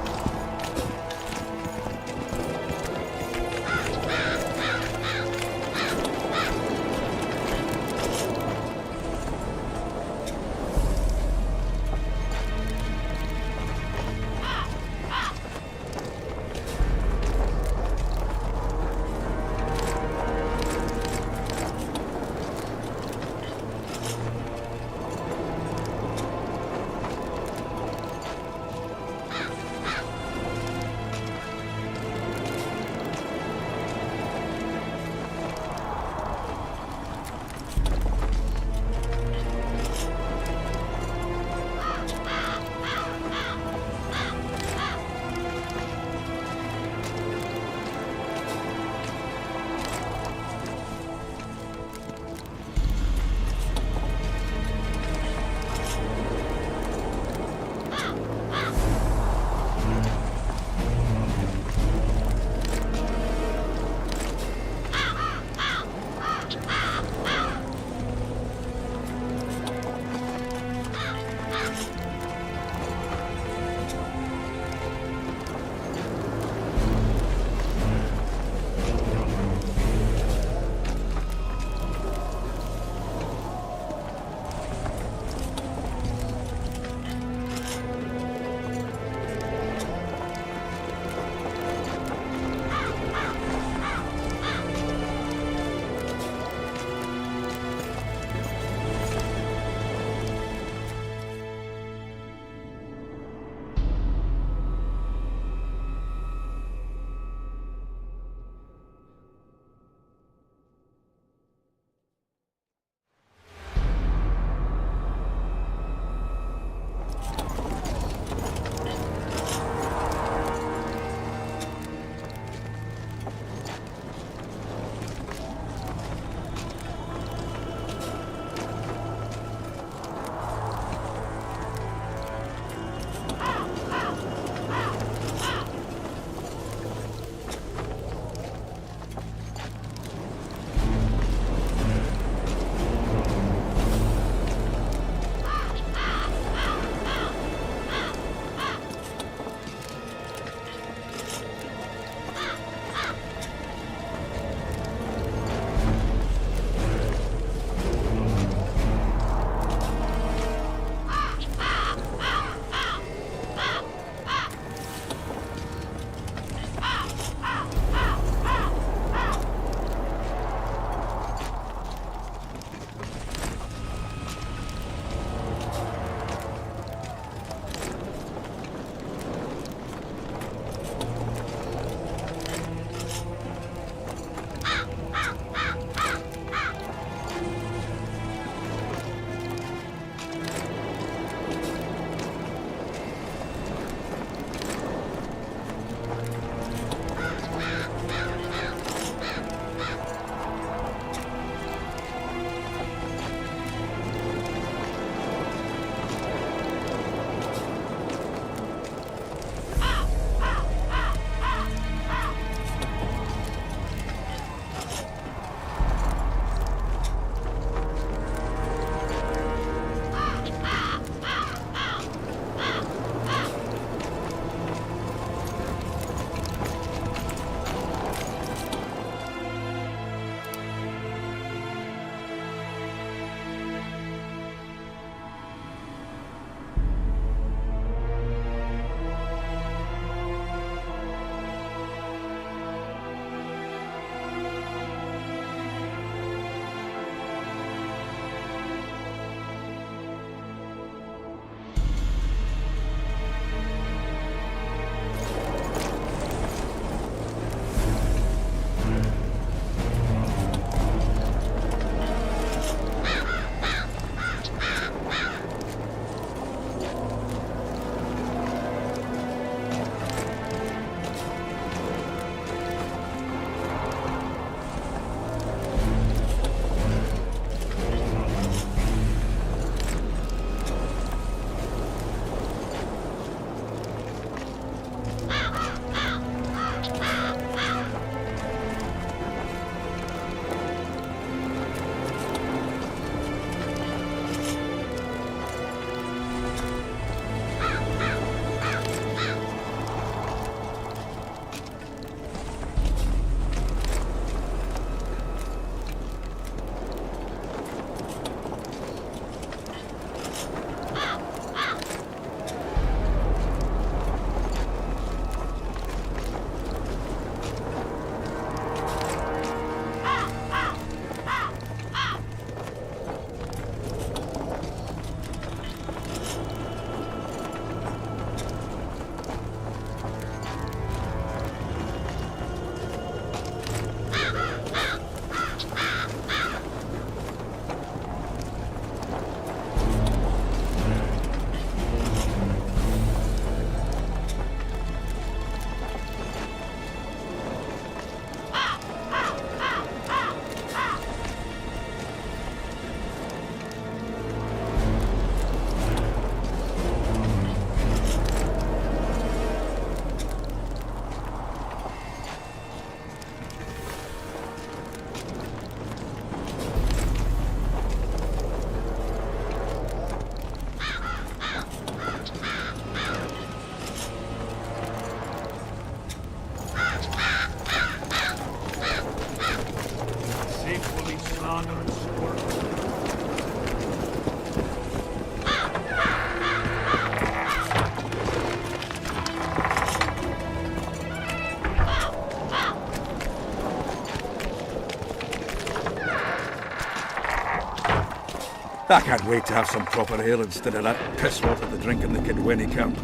I can't wait to have some proper ale instead of that piss water the drinking the Kidwenny camp.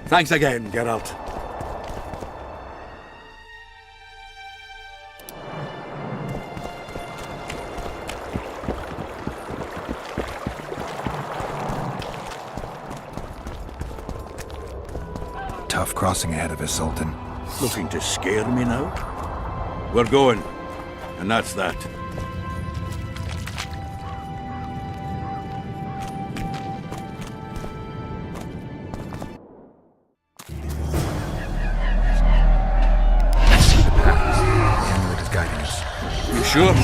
Thanks again, Geralt. Tough crossing ahead of us, Sultan. Looking to scare me now? We're going, and that's that. You sure?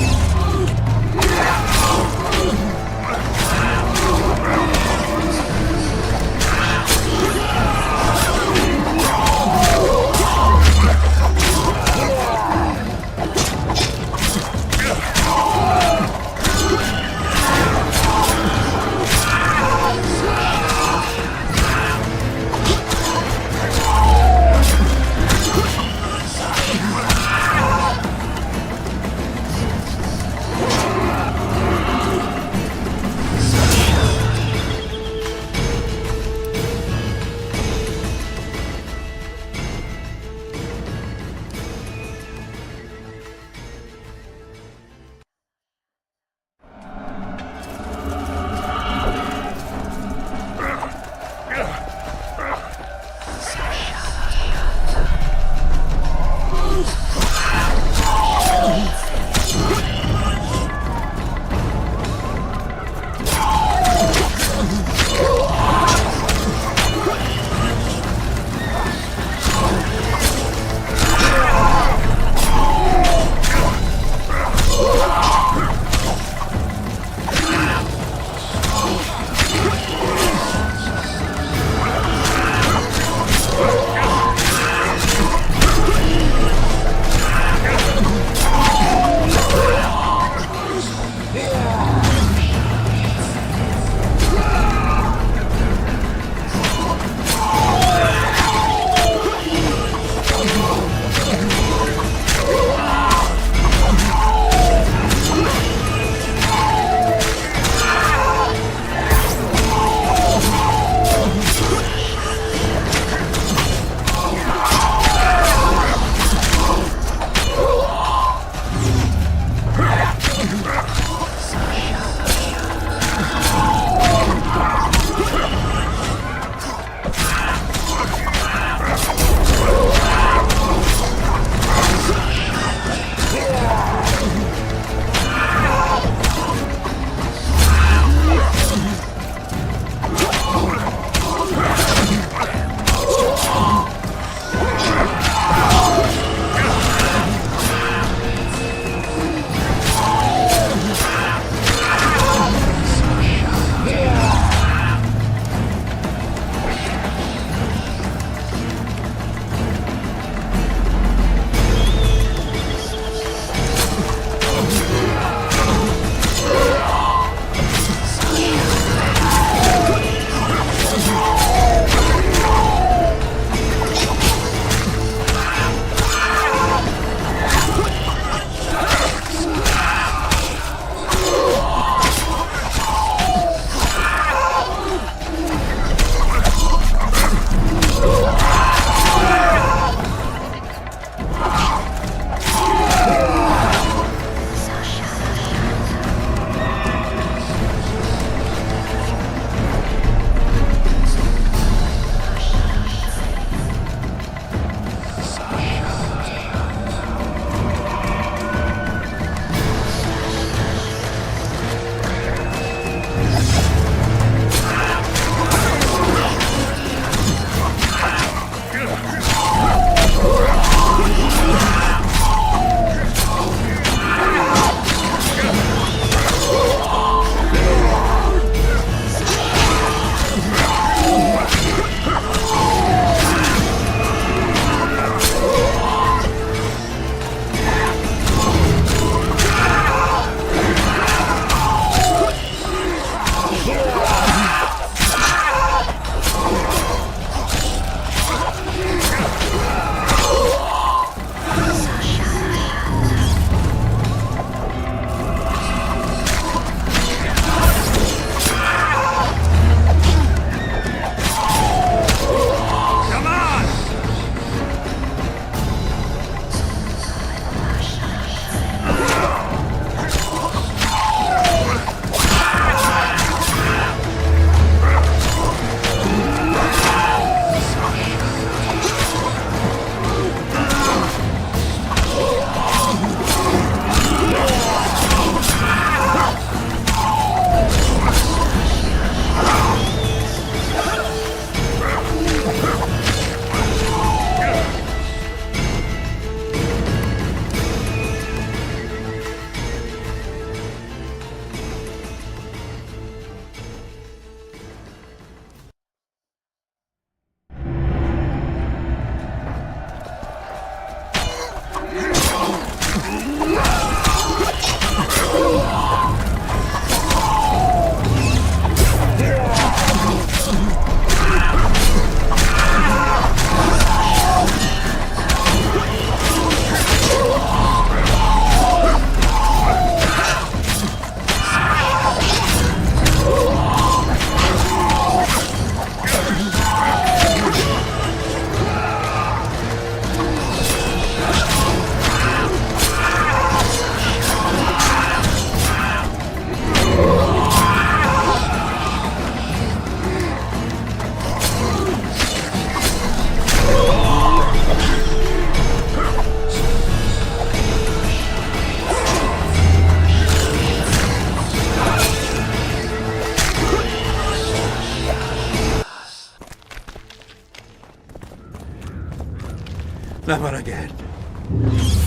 Never again.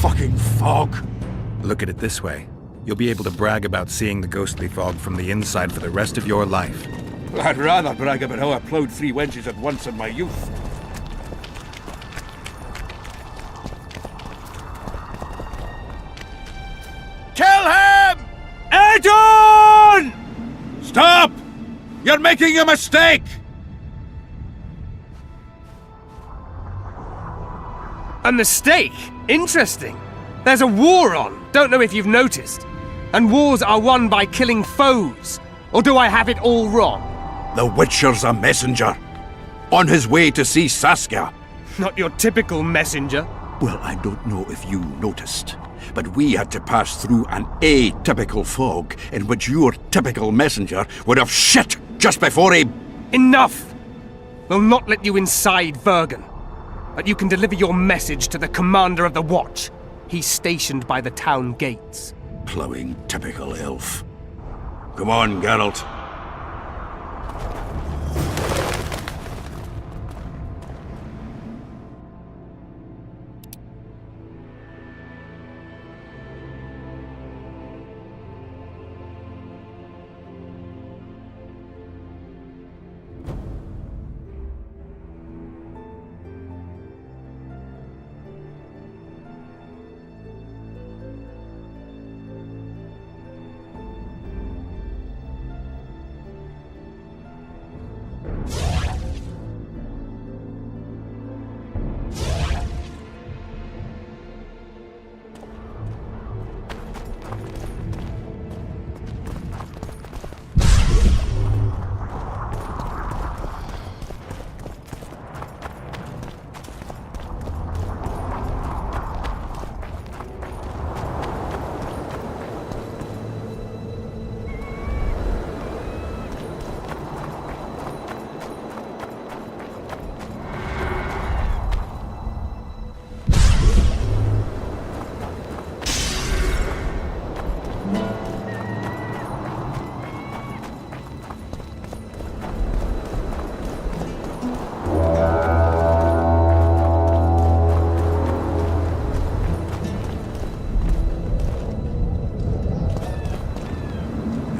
Fucking fog. Look at it this way. You'll be able to brag about seeing the ghostly fog from the inside for the rest of your life. I'd rather brag about how I ploughed 3 wenches at once in my youth. Kill him! Adon! Stop! You're making a mistake! A mistake? Interesting. There's a war on, don't know if you've noticed. And wars are won by killing foes. Or do I have it all wrong? The Witcher's a messenger. On his way to see Saskia. Not your typical messenger. Well, I don't know if you noticed, but we had to pass through an atypical fog in which your typical messenger would have shit just before he... Enough! We'll not let you inside Vergen. But you can deliver your message to the commander of the watch. He's stationed by the town gates. Ploughing typical elf. Come on, Geralt.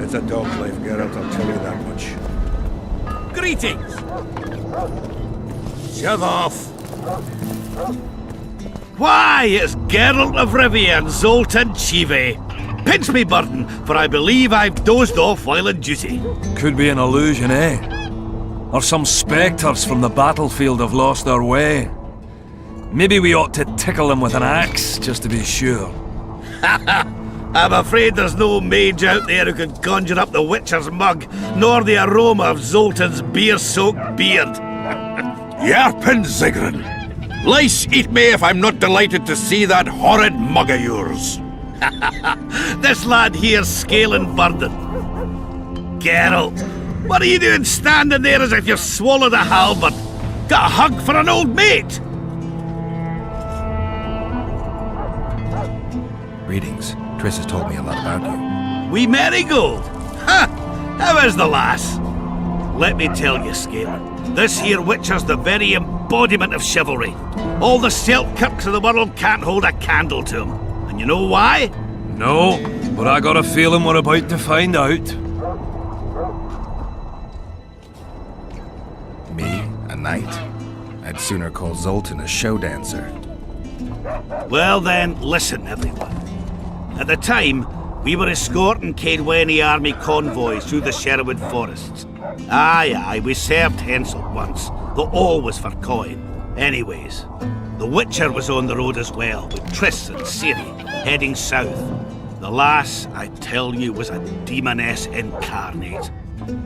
It's a dog's life, Geralt, I'll tell you that much. Greetings! Shove off! Why, it's Geralt of Rivia and Zoltan Chive. Pinch me, Burton, for I believe I've dozed off while on duty. Could be an illusion, eh? Or some spectres from the battlefield have lost their way. Maybe we ought to tickle them with an axe, just to be sure. I'm afraid there's no mage out there who can conjure up the Witcher's mug, nor the aroma of Zoltan's beer-soaked beard. Yarpin Zigrin! Lice eat me if I'm not delighted to see that horrid mug of yours. This lad here's scaling burden. Geralt, what are you doing standing there as if you've swallowed a halberd? Got a hug for an old mate? Greetings. Triss has told me a lot about you. Wee Marigold? Ha! How is the lass? Let me tell you, Scaler, this here Witcher's the very embodiment of chivalry. All the Selkirks of the world can't hold a candle to him. And you know why? No, but I got a feeling we're about to find out. Me? A knight? I'd sooner call Zoltan a show dancer. Well then, listen everyone. At the time, we were escorting Caedwene army convoys through the Sherwood forests. Aye, we served Henselt once, though all was for coin. Anyways, the Witcher was on the road as well, with Triss and Ciri, heading south. The lass, I tell you, was a demoness incarnate.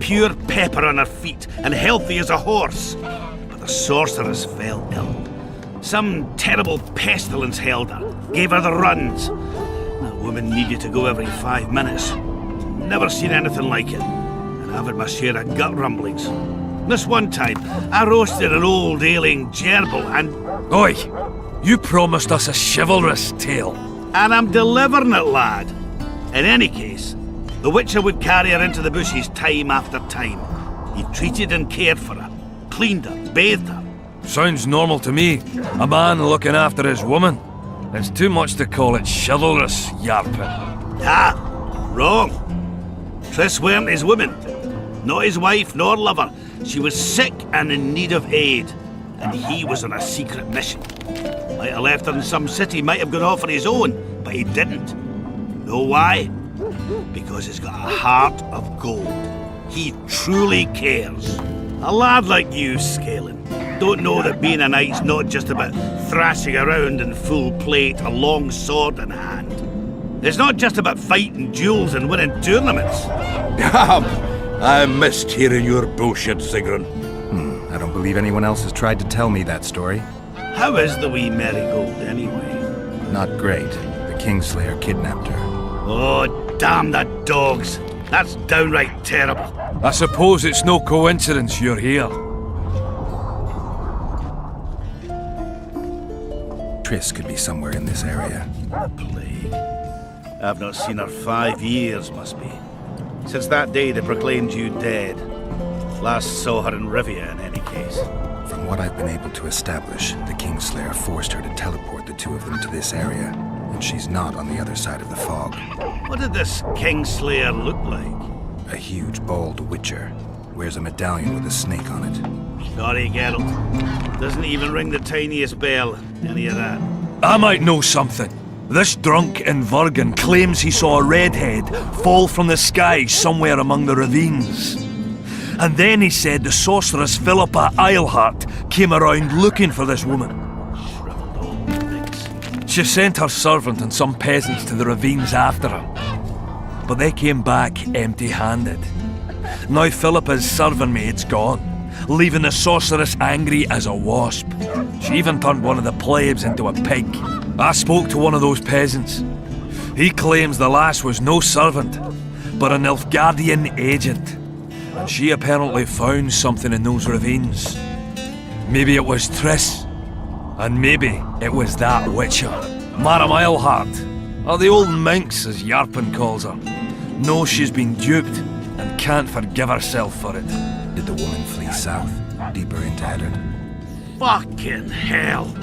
Pure pepper on her feet, and healthy as a horse. But the sorceress fell ill. Some terrible pestilence held her, gave her the runs. The woman needed to go every 5 minutes. Never seen anything like it, and I've had my share of gut rumblings. This one time, I roasted an old ailing gerbil and... Oi! You promised us a chivalrous tale. And I'm delivering it, lad. In any case, the Witcher would carry her into the bushes time after time. He treated and cared for her, cleaned her, bathed her. Sounds normal to me. A man looking after his woman. It's too much to call it chivalrous, yarpin. Ah, wrong. Triss weren't his woman. Not his wife nor lover. She was sick and in need of aid, and he was on a secret mission. Might have left her in some city, might have gone off on his own, but he didn't. Know why? Because he's got a heart of gold. He truly cares. A lad like you, Scalen, don't know that being a knight's not just about thrashing around in full plate, a long sword in hand. It's not just about fighting duels and winning tournaments. I missed hearing your bullshit, Sigrun. I don't believe anyone else has tried to tell me that story. How is the wee Marigold, anyway? Not great. The Kingslayer kidnapped her. Oh, damn the dogs. That's downright terrible. I suppose it's no coincidence you're here. Triss could be somewhere in this area. The plague. I've not seen her 5 years, must be. Since that day they proclaimed you dead. Last saw her in Rivia, in any case. From what I've been able to establish, the Kingslayer forced her to teleport the two of them to this area, and she's not on the other side of the fog. What did this Kingslayer look like? A huge, bald witcher. Wears a medallion with a snake on it. Sorry, Geralt. Doesn't even ring the tiniest bell. Any of that. I might know something. This drunk in Vergen claims he saw a redhead fall from the sky somewhere among the ravines. And then he said the sorceress Philippa Eilhart came around looking for this woman. Shriveled old things. She sent her servant and some peasants to the ravines after her. But they came back empty-handed. Now Philippa's servant maid's gone, leaving the sorceress angry as a wasp. She even turned one of the plebs into a pig. I spoke to one of those peasants. He claims the lass was no servant, but an Nilfgaardian agent. And she apparently found something in those ravines. Maybe it was Triss. And maybe it was that witcher. Madame Eilhart, or the old minx as Yarpin calls her. Knows she's been duped and can't forgive herself for it. Did the woman flee south, deeper into Eddard? Fucking hell!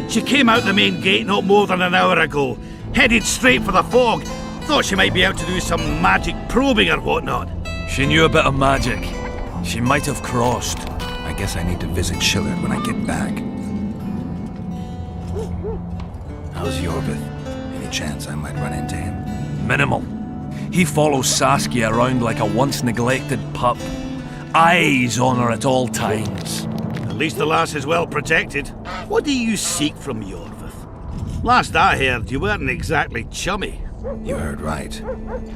She came out the main gate not more than an hour ago, headed straight for the fog. Thought she might be out to do some magic probing or whatnot. She knew a bit of magic. She might have crossed. I guess I need to visit Shillard when I get back. How's Yorvith? Any chance I might run into him? Minimal. He follows Saskia around like a once-neglected pup. Eyes on her at all times. At least the lass is well protected. What do you seek from Yorvith? Last I heard, you weren't exactly chummy. You heard right.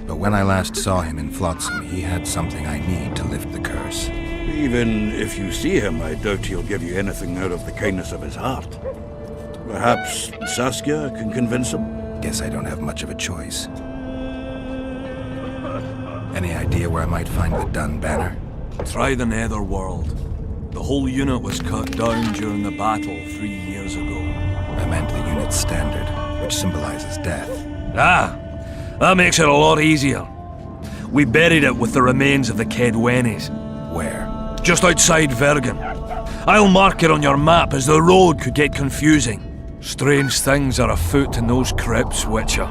But when I last saw him in Flotsam, he had something I need to lift the curse. Even if you see him, I doubt he'll give you anything out of the kindness of his heart. Perhaps Saskia can convince him? Guess I don't have much of a choice. Any idea where I might find the Dun banner? Try the Netherworld. The whole unit was cut down during the battle 3 years ago. I meant the unit's standard, which symbolizes death. Ah, that makes it a lot easier. We buried it with the remains of the Caedwenes. Where? Just outside Vergen. I'll mark it on your map as the road could get confusing. Strange things are afoot in those crypts, Witcher.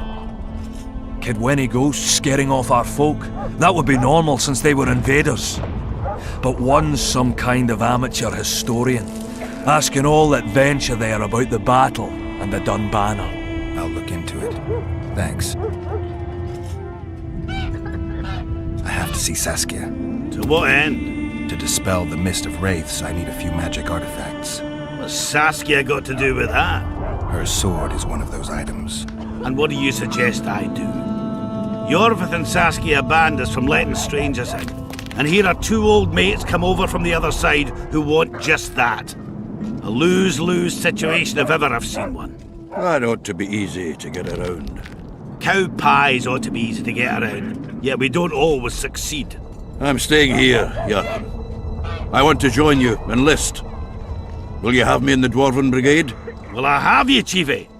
Caedwene ghosts scaring off our folk. That would be normal since they were invaders. But one's some kind of amateur historian, asking all that venture there about the battle and the Dun banner. I'll look into it. Thanks. have to see Saskia. To what end? To dispel the mist of wraiths, I need a few magic artifacts. What's Saskia got to do with that? Her sword is one of those items. And what do you suggest I do? Yorvith and Saskia banned us from letting strangers in. And here are two old mates come over from the other side who want just that. A lose-lose situation if ever I've seen one. That ought to be easy to get around. Cow pies ought to be easy to get around, yet we don't always succeed. I'm staying here, Jochen. I want to join you, enlist. Will you have me in the Dwarven Brigade? Will I have you, Chiefy?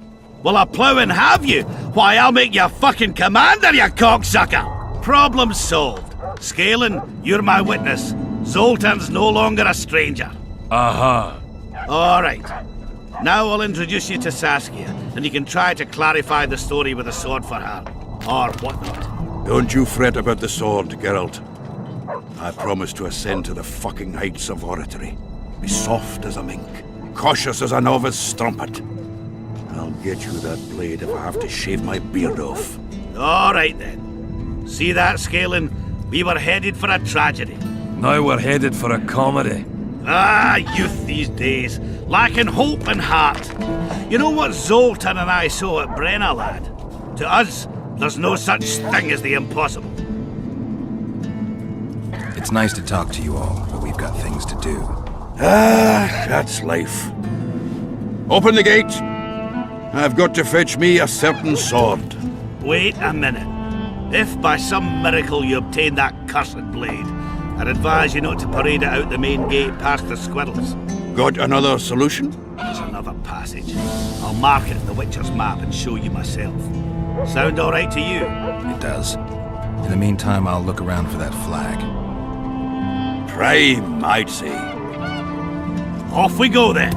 Will I plough and have you? Why, I'll make you fucking commander, you cocksucker! Problem solved. Scalen, you're my witness. Zoltan's no longer a stranger. Aha. All right. Now I'll introduce you to Saskia, and you can try to clarify the story with a sword for her. Or whatnot. Don't you fret about the sword, Geralt. I promise to ascend to the fucking heights of oratory. Be soft as a mink, cautious as a novice strumpet. I'll get you that blade if I have to shave my beard off. All right then. See that, Scalen? We were headed for a tragedy. Now we're headed for a comedy. Ah, youth these days, lacking hope and heart. You know what Zoltan and I saw at Brenna, lad? To us, there's no such thing as the impossible. It's nice to talk to you all, but we've got things to do. Ah, that's life. Open the gate. I've got to fetch me a certain sword. Wait a minute. If by some miracle you obtain that cursed blade, I'd advise you not to parade it out the main gate past the squirrels. Got another solution? There's another passage. I'll mark it in the Witcher's map and show you myself. Sound all right to you? It does. In the meantime, I'll look around for that flag. Prime, I'd say. Off we go then.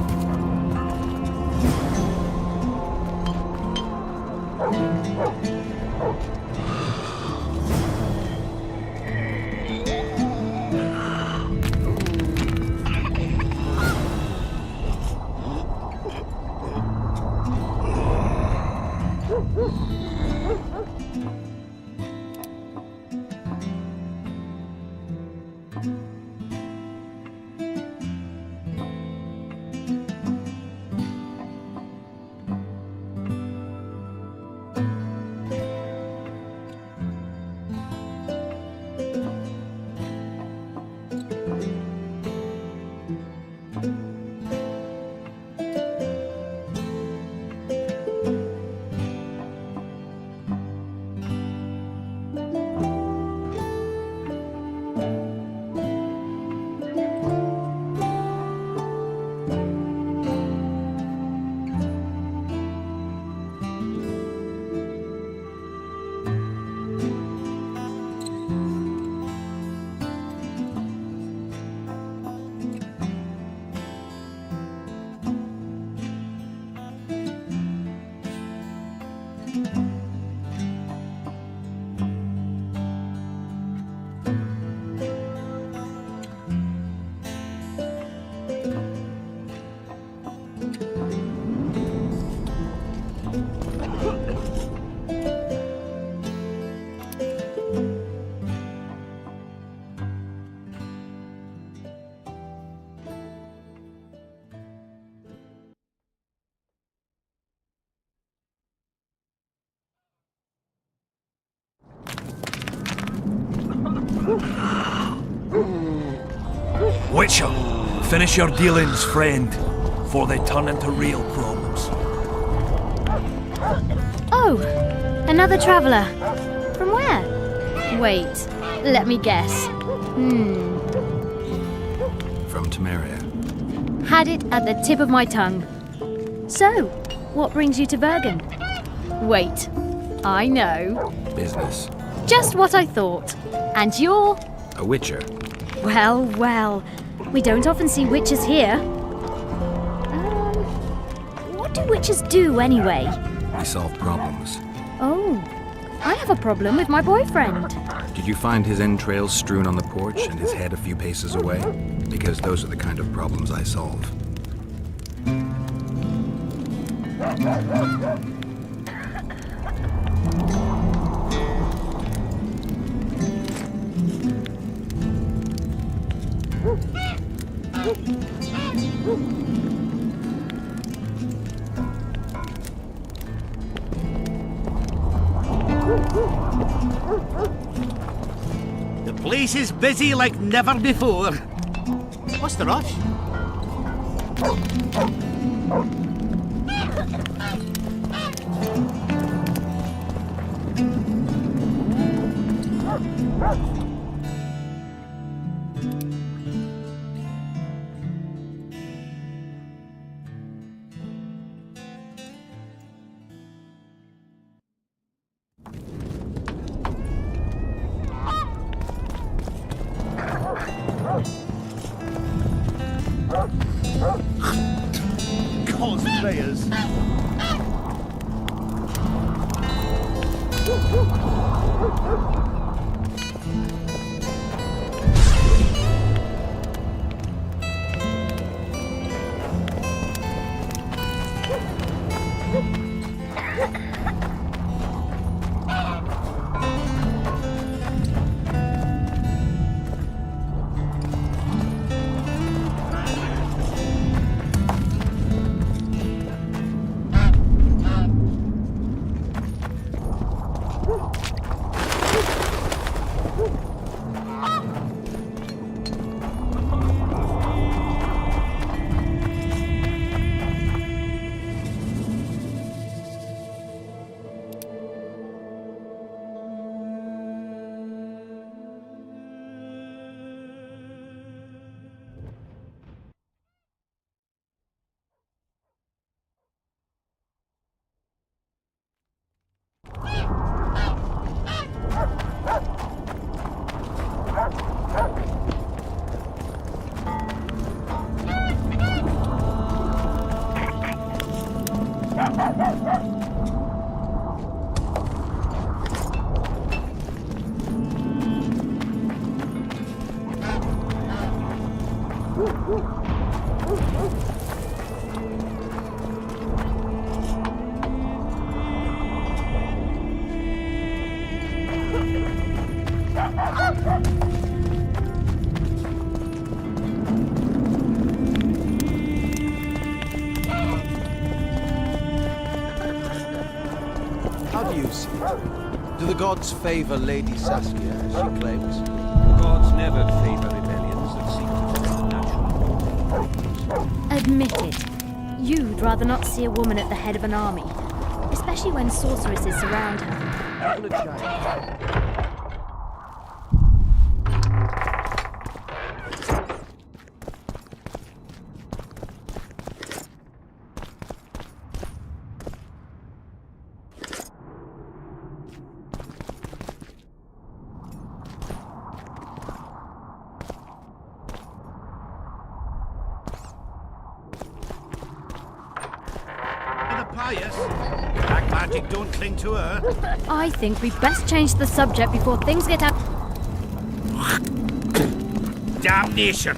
Witcher, finish your dealings, friend, before they turn into real problems. Oh, another traveller. From where? Wait, let me guess. From Temeria. Had it at the tip of my tongue. So, what brings you to Bergen? Wait, I know. Business. Just what I thought. And you're... A witcher. Well, well. We don't often see witches here. What do witches do, anyway? We solve problems. Oh, I have a problem with my boyfriend. Did you find his entrails strewn on the porch and his head a few paces away? Because those are the kind of problems I solve. The place is busy like never before. What's the rush? Cosplayers. How do you see it? Do the gods favor Lady Saskia, as she claims? The gods never favor rebellions that seek to natural. Admit it. You'd rather not see a woman at the head of an army, especially when sorceresses surround her. Black magic don't cling to her. I think we best change the subject before things get out. Damnation!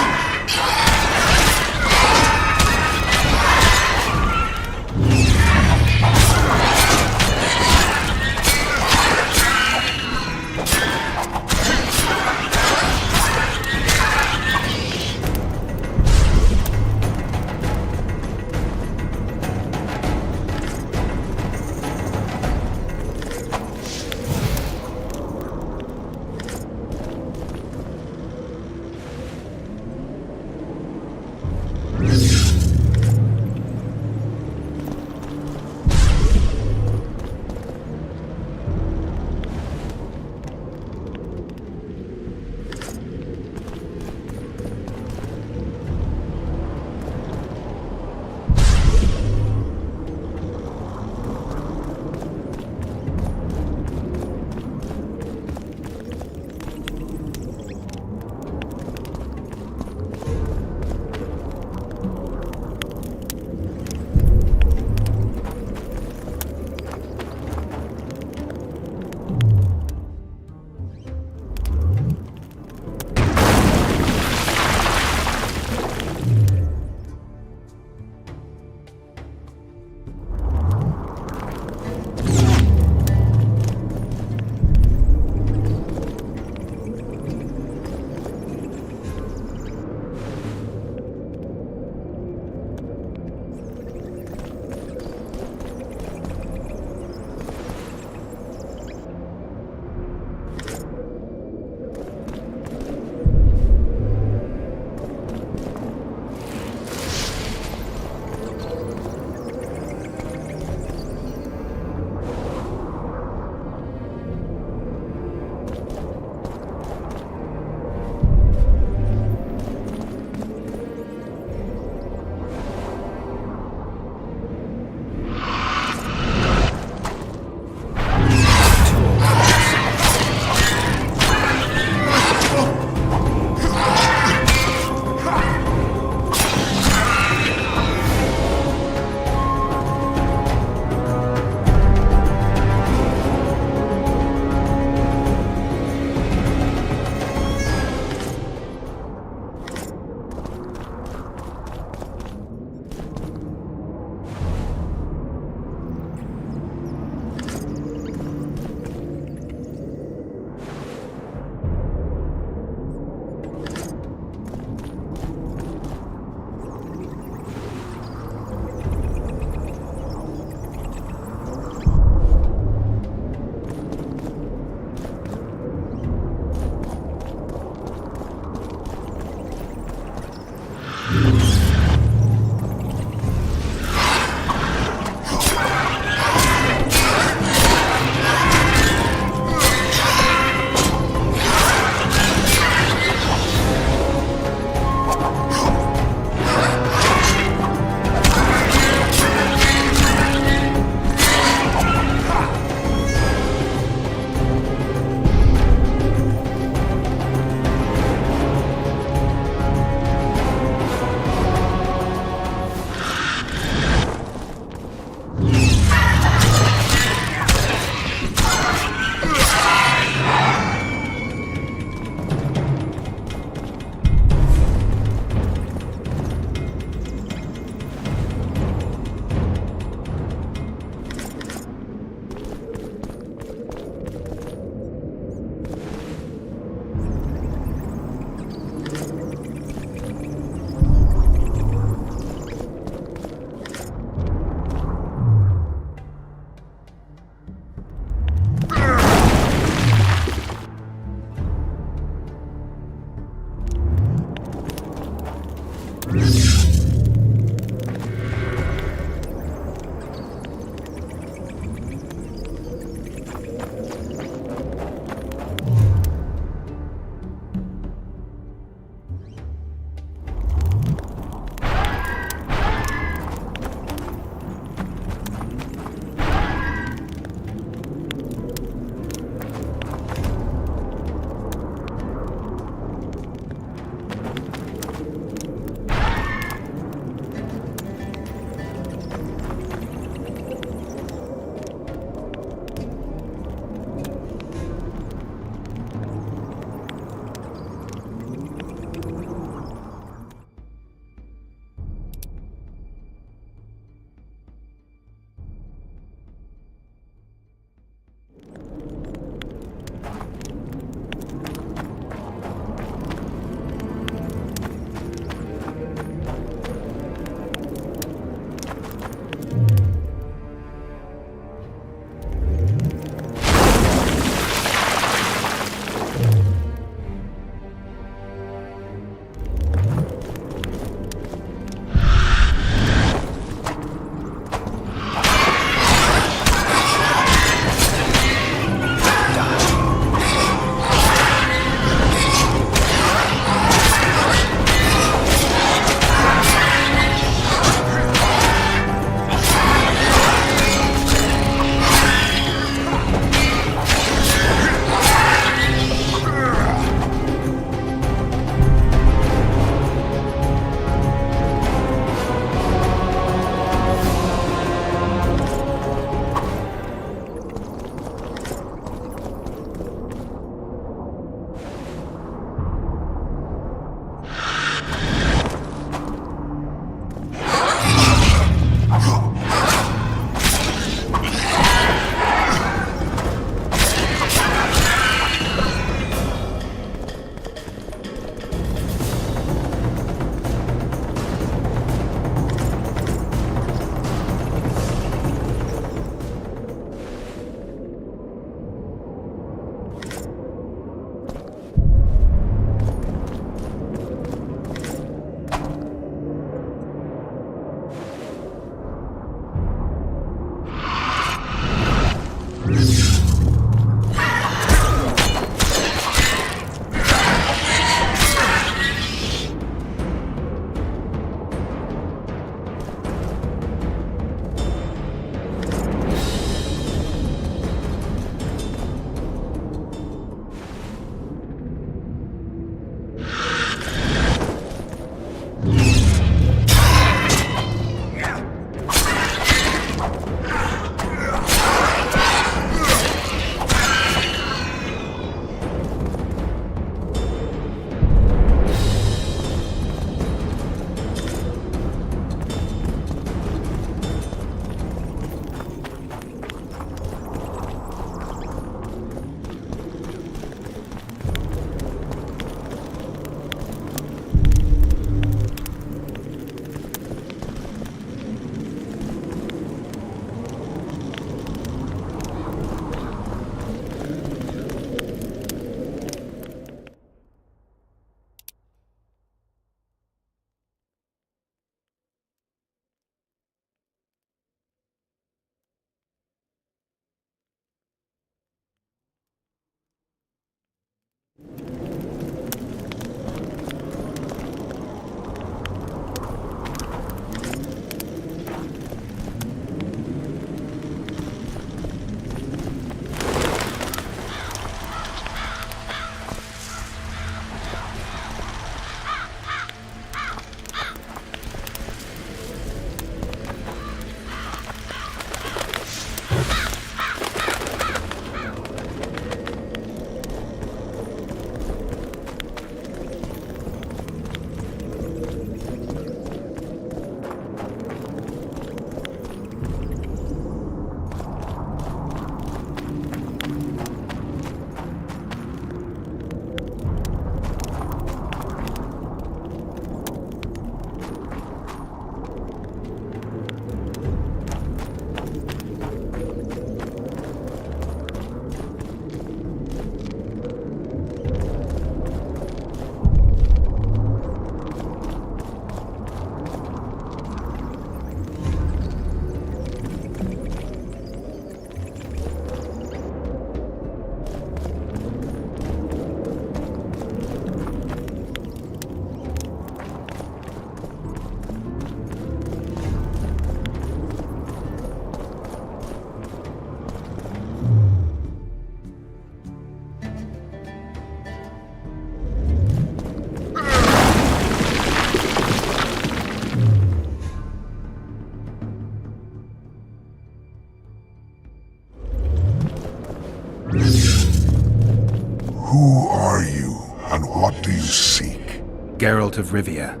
Who are you, and what do you seek? Geralt of Rivia.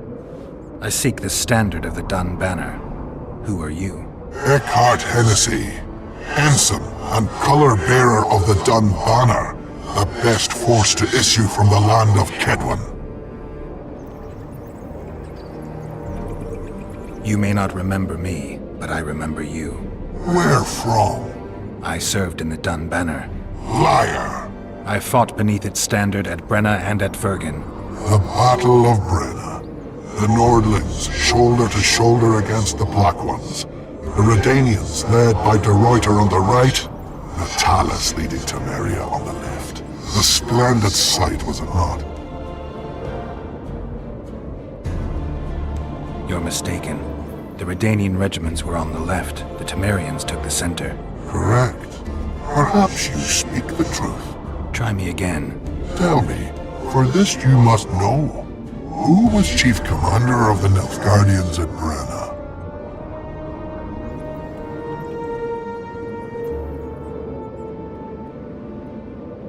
I seek the standard of the Dun Banner. Who are you? Eckhart Hennessy, ensign and color-bearer of the Dun Banner, the best force to issue from the land of Kedwen. You may not remember me, but I remember you. Where from? I served in the Dun Banner. Liar! I fought beneath its standard at Brenna and at Vergen. The Battle of Brenna. The Nordlings, shoulder to shoulder against the Black Ones. The Redanians, led by De Ruyter on the right. The Talus leading Temeria on the left. A splendid sight, was it not? You're mistaken. The Redanian regiments were on the left. The Temerians took the center. Correct. Perhaps you speak the truth. Try me again. Tell me, for this you must know. Who was chief commander of the Nilfgaardians at Brenna?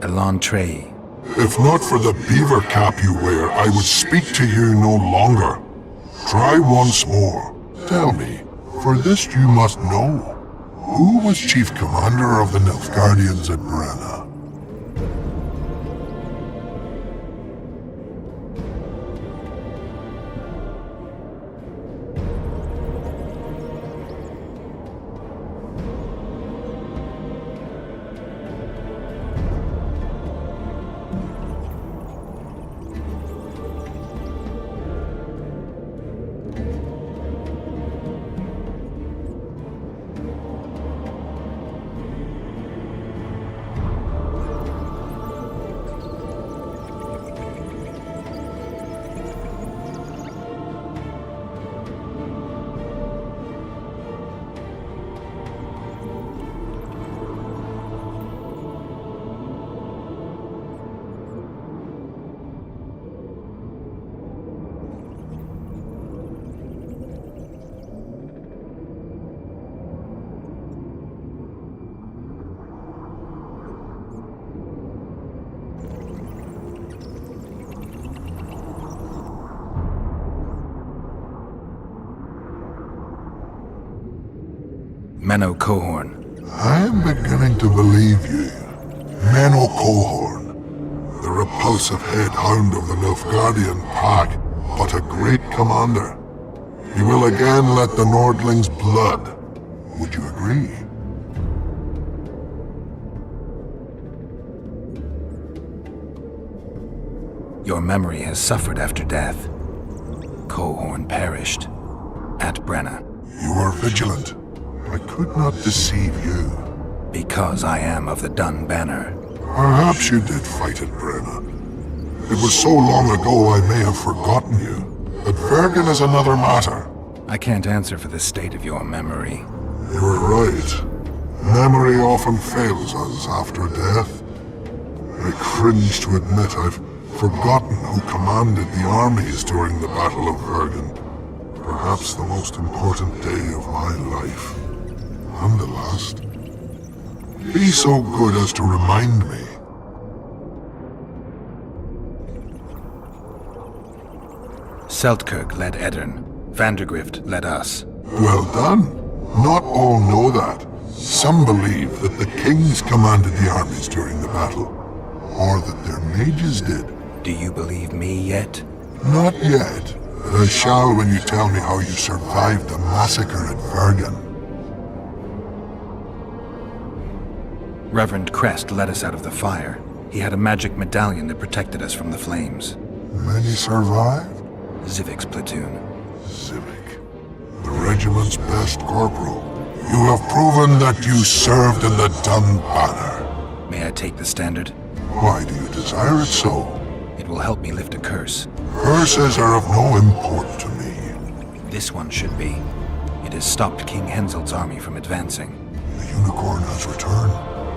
Elantre. If not for the beaver cap you wear, I would speak to you no longer. Try once more. Tell me, for this you must know. Who was chief commander of the Nilfgaardians at Brenna? Menno Cohorn. I am beginning to believe you. Menno Cohorn, the repulsive head hound of the Nilfgaardian pack, but a great commander. He will again let the Nordlings blood. Would you agree? Your memory has suffered after death. Cohorn perished. At Brenna. You were vigilant. I could not deceive you. Because I am of the Dun Banner. Perhaps you did fight at Brenna. It was so long ago I may have forgotten you. But Vergen is another matter. I can't answer for the state of your memory. You were right. Memory often fails us after death. I cringe to admit I've forgotten who commanded the armies during the Battle of Vergen. Perhaps the most important day of my life. And the last. Be so good as to remind me. Seltkirk led Eddern. Vandergrift led us. Well done. Not all know that. Some believe that the kings commanded the armies during the battle. Or that their mages did. Do you believe me yet? Not yet. But I shall when you tell me how you survived the massacre at Vergen. Reverend Crest led us out of the fire. He had a magic medallion that protected us from the flames. Many survived? Zivik's platoon. Zivik. The regiment's best corporal. You have proven that you served in the Dun Banner. May I take the standard? Why do you desire it so? It will help me lift a curse. Curses are of no import to me. This one should be. It has stopped King Henselt's army from advancing. The unicorn has returned.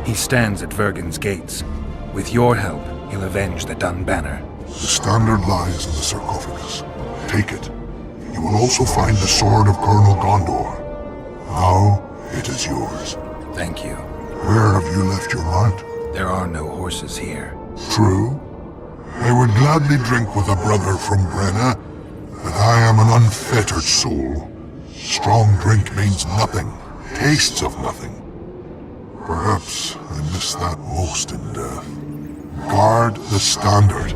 He stands at Vergen's gates. With your help, he'll avenge the Dun Banner. The standard lies in the sarcophagus. Take it. You will also find the sword of Colonel Gondor. Now, it is yours. Thank you. Where have you left your mount? There are no horses here. True. I would gladly drink with a brother from Brenna, but I am an unfettered soul. Strong drink means nothing, tastes of nothing. Perhaps I miss that most in death. Guard the standard.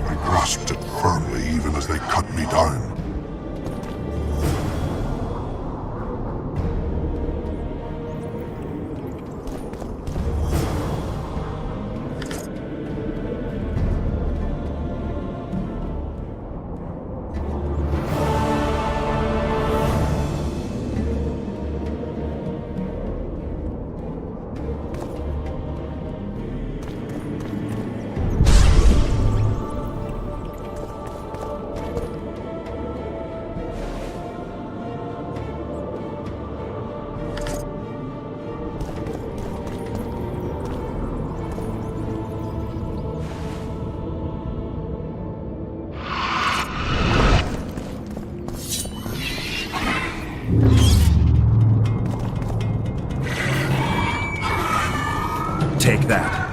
I grasped it firmly even as they cut me down. Take that.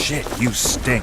Shit, you stink.